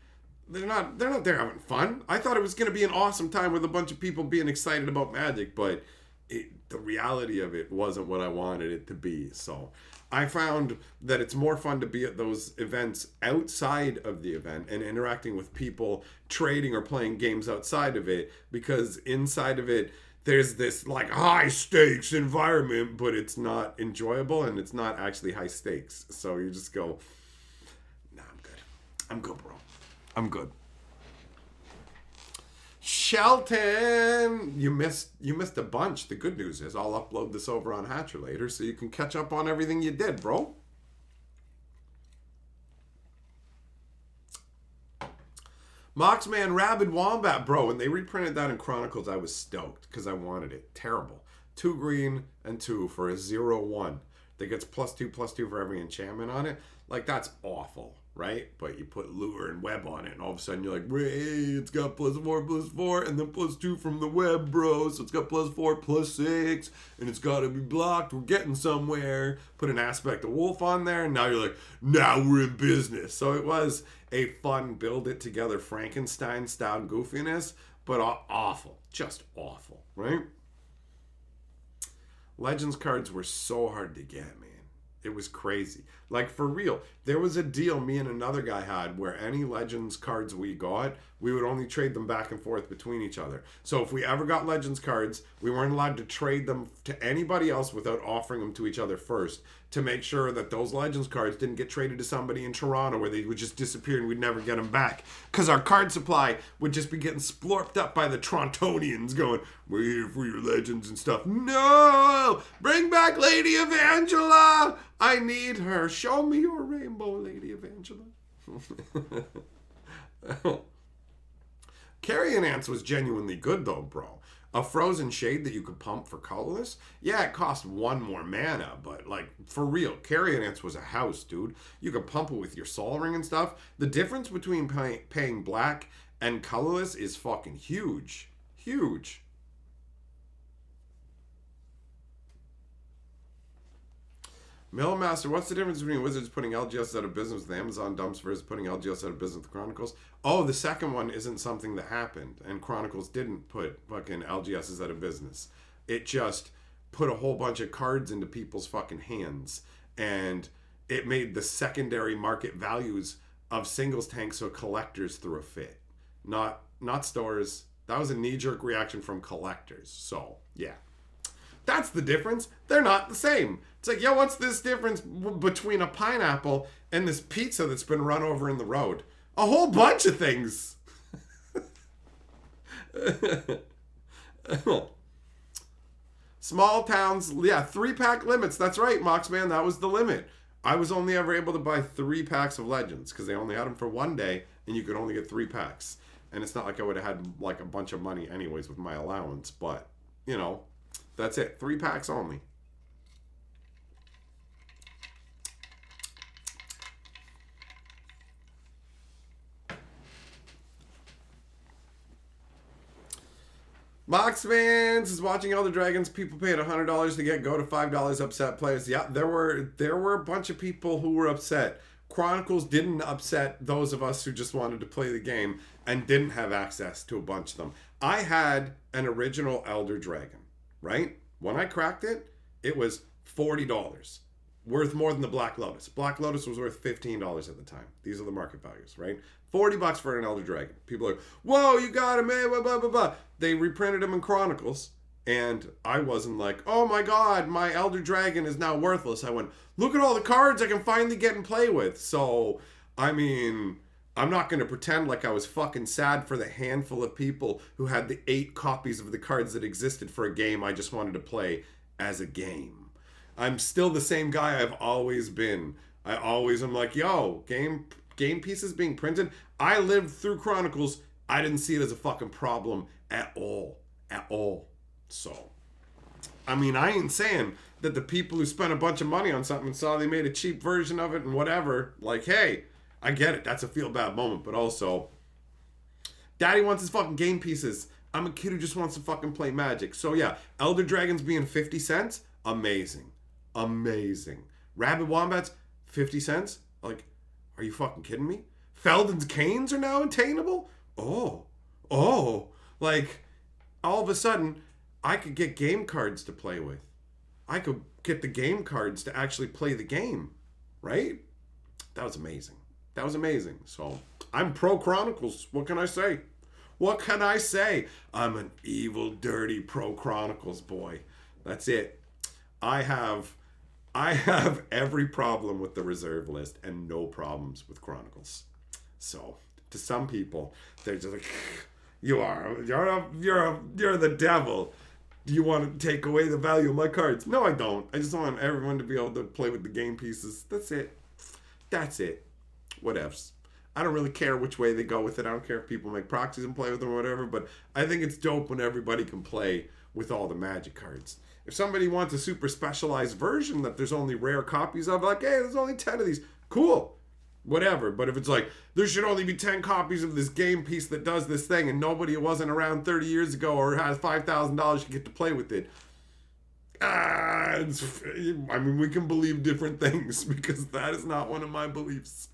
they're not there having fun. I thought it was going to be an awesome time with a bunch of people being excited about Magic, but the reality of it wasn't what I wanted it to be. So I found that it's more fun to be at those events outside of the event and interacting with people, trading or playing games outside of it, because inside of it, there's this like high stakes environment, but it's not enjoyable and it's not actually high stakes. So you just go, nah, I'm good. I'm good, bro. I'm good. Shelton, you missed a bunch. The good news is I'll upload this over on Hatcher later so you can catch up on everything you did, bro. Moxman Rabid Wombat, bro. When they reprinted that in Chronicles, I was stoked because I wanted it. Terrible. 2 green and 2 for a 0/1 that gets +2/+2 for every enchantment on it. Like, that's awful, right? But you put lure and web on it, and all of a sudden you're like, hey, it's got +4/+4, and then +2 from the web, bro. So it's got +4/+6, and it's got to be blocked. We're getting somewhere. Put an Aspect of Wolf on there, and now you're like, now we're in business. So it was a fun build-it-together Frankenstein-style goofiness, but awful. Just awful, right? Legends cards were so hard to get, man. It was crazy. Like, for real. There was a deal me and another guy had where any Legends cards we got, we would only trade them back and forth between each other. So if we ever got Legends cards, we weren't allowed to trade them to anybody else without offering them to each other first, to make sure that those Legends cards didn't get traded to somebody in Toronto where they would just disappear and we'd never get them back. Because our card supply would just be getting splorped up by the Torontonians going, we're here for your Legends and stuff. No! Bring back Lady Evangela! I need her. Show me your rainbow, Lady Evangela. Carrion Ants was genuinely good though, bro. A frozen shade that you could pump for colorless? Yeah, it cost 1 more mana, but like, for real, Carrion Ants was a house, dude. You could pump it with your Sol Ring and stuff. The difference between paying black and colorless is fucking huge. Huge. Millmaster, what's the difference between Wizards putting LGS out of business with Amazon dumps versus putting LGS out of business with Chronicles? Oh, the second one isn't something that happened, and Chronicles didn't put fucking LGSs out of business. It just put a whole bunch of cards into people's fucking hands, and it made the secondary market values of singles tanks so collectors threw a fit. Not stores. That was a knee-jerk reaction from collectors. So, yeah. That's the difference. They're not the same. It's like, yo, what's this difference between a pineapple and this pizza that's been run over in the road? A whole bunch of things. Small towns, yeah, 3-pack limits. That's right, Moxman, that was the limit. I was only ever able to buy 3 packs of Legends because they only had them for 1 day and you could only get 3 packs. And it's not like I would have had like a bunch of money anyways with my allowance, but, you know, that's it. 3 packs only. Moxmans is watching Elder Dragons. People paid $100 to get go to $5 upset players. Yeah, there were a bunch of people who were upset. Chronicles didn't upset those of us who just wanted to play the game and didn't have access to a bunch of them. I had an original Elder Dragon, right? When I cracked it, it was $40. Worth more than the Black Lotus. Black Lotus was worth $15 at the time. These are the market values, right? $40 for an Elder Dragon. People are like, whoa, you got him, man, blah, blah, blah, blah. They reprinted him in Chronicles, and I wasn't like, oh my god, my Elder Dragon is now worthless. I went, look at all the cards I can finally get and play with. So, I mean, I'm not going to pretend like I was fucking sad for the handful of people who had the 8 copies of the cards that existed for a game I just wanted to play as a game. I'm still the same guy I've always been. I always am like, yo, game pieces being printed. I lived through Chronicles. I didn't see it as a fucking problem at all. At all. So, I mean, I ain't saying that the people who spent a bunch of money on something and saw they made a cheap version of it and whatever, like, hey, I get it. That's a feel-bad moment. But also, Daddy wants his fucking game pieces. I'm a kid who just wants to fucking play Magic. So, yeah, Elder Dragons being 50 cents, amazing. Amazing. Rabid Wombats, 50 cents? Like, are you fucking kidding me? Feldon's Canes are now attainable? Oh. Like, all of a sudden, I could get game cards to play with. I could get the game cards to actually play the game. Right? That was amazing. That was amazing. So, I'm pro Chronicles. What can I say? What can I say? I'm an evil, dirty pro Chronicles boy. That's it. I have every problem with the reserve list and no problems with Chronicles. So, to some people, they're just like, you're the devil. Do you want to take away the value of my cards? No, I don't. I just want everyone to be able to play with the game pieces. That's it. Whatevs. I don't really care which way they go with it. I don't care if people make proxies and play with them or whatever, but I think it's dope when everybody can play with all the Magic cards. If somebody wants a super specialized version that there's only rare copies of, like, hey, there's only 10 of these, cool, whatever. But if it's like, there should only be 10 copies of this game piece that does this thing and nobody who wasn't around 30 years ago or has $5,000 should get to play with it. I mean, we can believe different things because that is not one of my beliefs.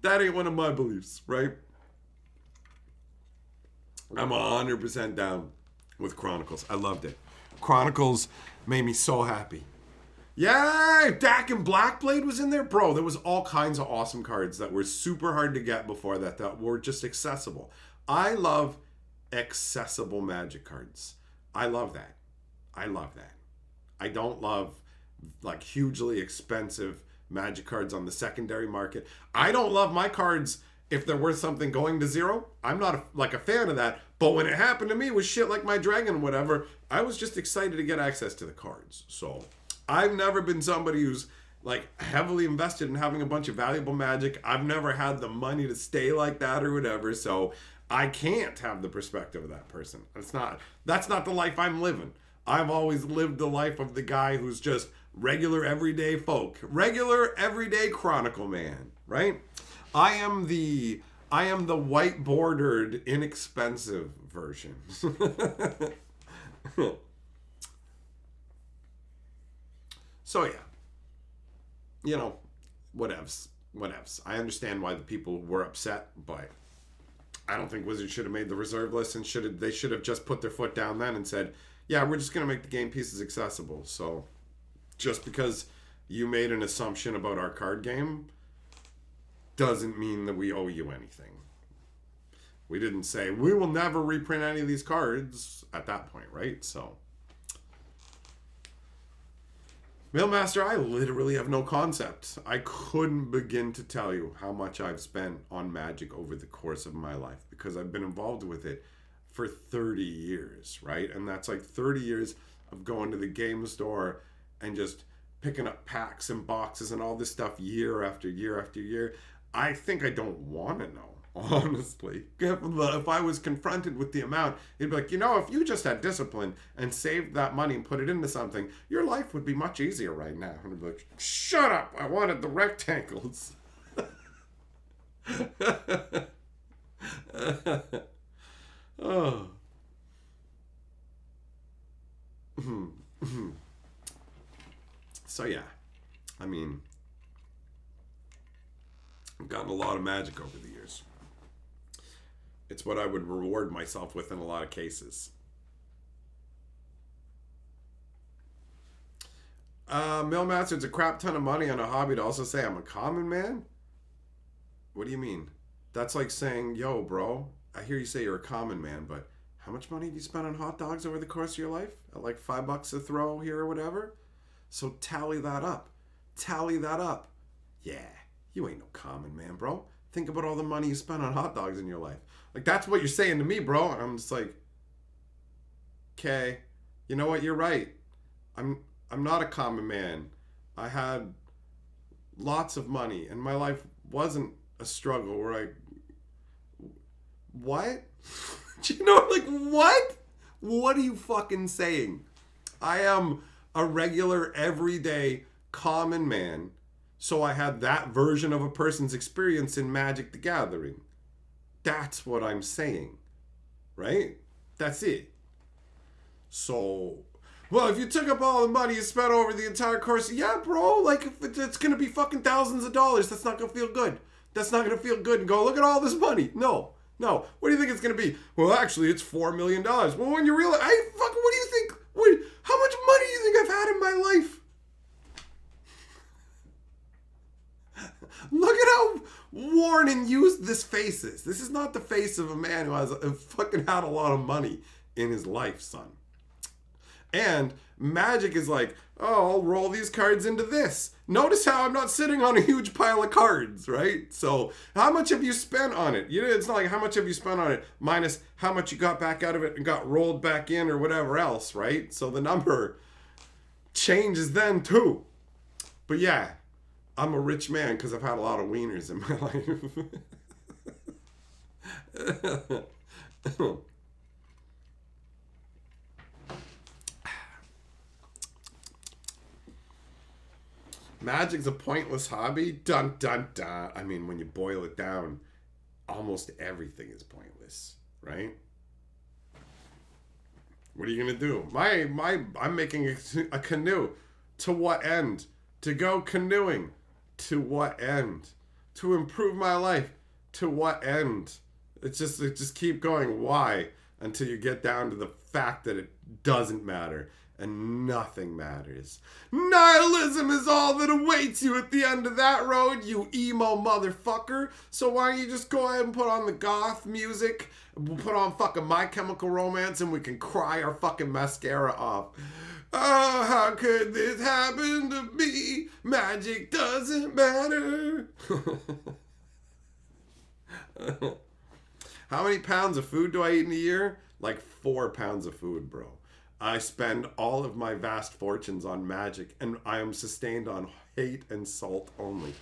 That ain't one of my beliefs, right? I'm 100% down with Chronicles. I loved it. Chronicles made me so happy. Yeah, Dak and Blackblade was in there. Bro, there was all kinds of awesome cards that were super hard to get before that were just accessible. I love accessible Magic cards. I love that. I love that. I don't love like hugely expensive Magic cards on the secondary market. I don't love my cards if they're worth something going to zero. I'm not a fan of that. But when it happened to me with shit like my dragon and whatever, I was just excited to get access to the cards. So I've never been somebody who's like heavily invested in having a bunch of valuable Magic. I've never had the money to stay like that or whatever. So I can't have the perspective of that person. That's not the life I'm living. I've always lived the life of the guy who's just regular everyday folk, regular everyday chronicle man, right? I am the white bordered inexpensive version. So yeah, whatevs. I understand why the people were upset, but I don't think Wizards should have made the reserve list, and they should have just put their foot down then and said, yeah, we're just going to make the game pieces accessible. So just because you made an assumption about our card game doesn't mean that we owe you anything. We didn't say, we will never reprint any of these cards at that point, right? So, Mailmaster, I literally have no concept. I couldn't begin to tell you how much I've spent on Magic over the course of my life because I've been involved with it for 30 years, right? And that's like 30 years of going to the game store and just picking up packs and boxes and all this stuff year after year after year. I think I don't want to know, honestly. If I was confronted with the amount, it'd be like, if you just had discipline and saved that money and put it into something, your life would be much easier right now. And I'd be like, shut up, I wanted the rectangles. Oh. So yeah, I mean, I've gotten a lot of Magic over the years. It's what I would reward myself with in a lot of cases. Millmaster, it's a crap ton of money on a hobby to also say I'm a common man? What do you mean? That's like saying, yo, bro, I hear you say you're a common man, but how much money have you spent on hot dogs over the course of your life? At like $5 a throw here or whatever? So tally that up. Tally that up. Yeah, you ain't no common man, bro. Think about all the money you spent on hot dogs in your life. Like, that's what you're saying to me, bro. And I'm just like, okay, you know what? You're right. I'm not a common man. I had lots of money, and my life wasn't a struggle where I... What? What? What are you fucking saying? I am a regular, everyday, common man, so I had that version of a person's experience in Magic the Gathering. That's what I'm saying. Right? That's it. So, well, if you took up all the money you spent over the entire course, yeah, bro, like, if it's going to be fucking thousands of dollars, that's not going to feel good. That's not going to feel good and go, look at all this money. No. What do you think it's going to be? Well, actually, it's $4 million. Well, when you realize, what do you think? How much money do you think I've had in my life? Look at how worn and used this face is. This is not the face of a man who has fucking had a lot of money in his life, son. And Magic is like, oh, I'll roll these cards into this. Notice how I'm not sitting on a huge pile of cards, right? So how much have you spent on it? It's not like how much have you spent on it minus how much you got back out of it and got rolled back in or whatever else, right? So the number changes then too. But yeah, I'm a rich man because I've had a lot of wieners in my life. Magic's a pointless hobby? Dun, dun, dun. I mean, when you boil it down, almost everything is pointless, right? What are you going to do? I'm making a canoe. To what end? To go canoeing. To what end? To improve my life. To what end? It just keep going. Why? Until you get down to the fact that it doesn't matter. and nothing matters. Nihilism is all that awaits you at the end of that road, you emo motherfucker. So why don't you just go ahead and put on the goth music, we'll put on fucking My Chemical Romance, and we can cry our fucking mascara off. Oh, how could this happen to me? Magic doesn't matter. How many pounds of food do I eat in a year? Like 4 pounds of food, bro. I spend all of my vast fortunes on magic, and I am sustained on hate and salt only.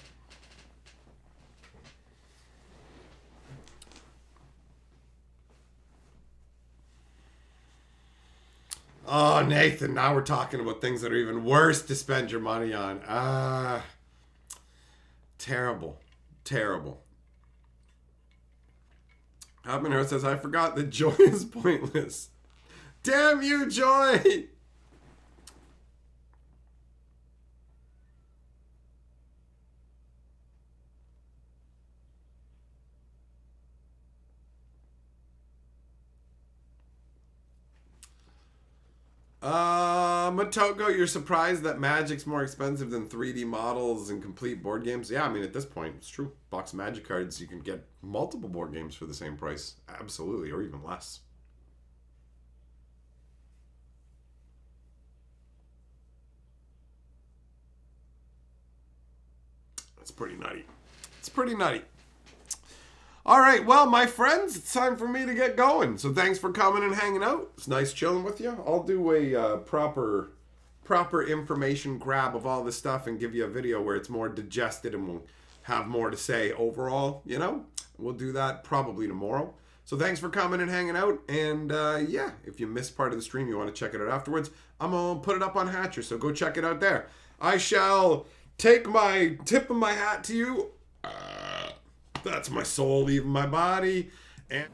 Oh, Nathan, now we're talking about things that are even worse to spend your money on. Terrible. Terrible. Habanero says, I forgot that joy is pointless. Damn you, Joy! Motoko, you're surprised that Magic's more expensive than 3D models and complete board games? Yeah, I mean, at this point, it's true. Box of Magic cards, you can get multiple board games for the same price. Absolutely, or even less. It's pretty nutty. It's pretty nutty. All right, well, my friends, it's time for me to get going. So thanks for coming and hanging out. It's nice chilling with you. I'll do a proper information grab of all this stuff and give you a video where it's more digested and we'll have more to say overall, you know? We'll do that probably tomorrow. So thanks for coming and hanging out. And yeah, if you missed part of the stream, you want to check it out afterwards, I'm going to put it up on Hatcher, so go check it out there. I shall take my tip of my hat to you. That's my soul leaving my body. And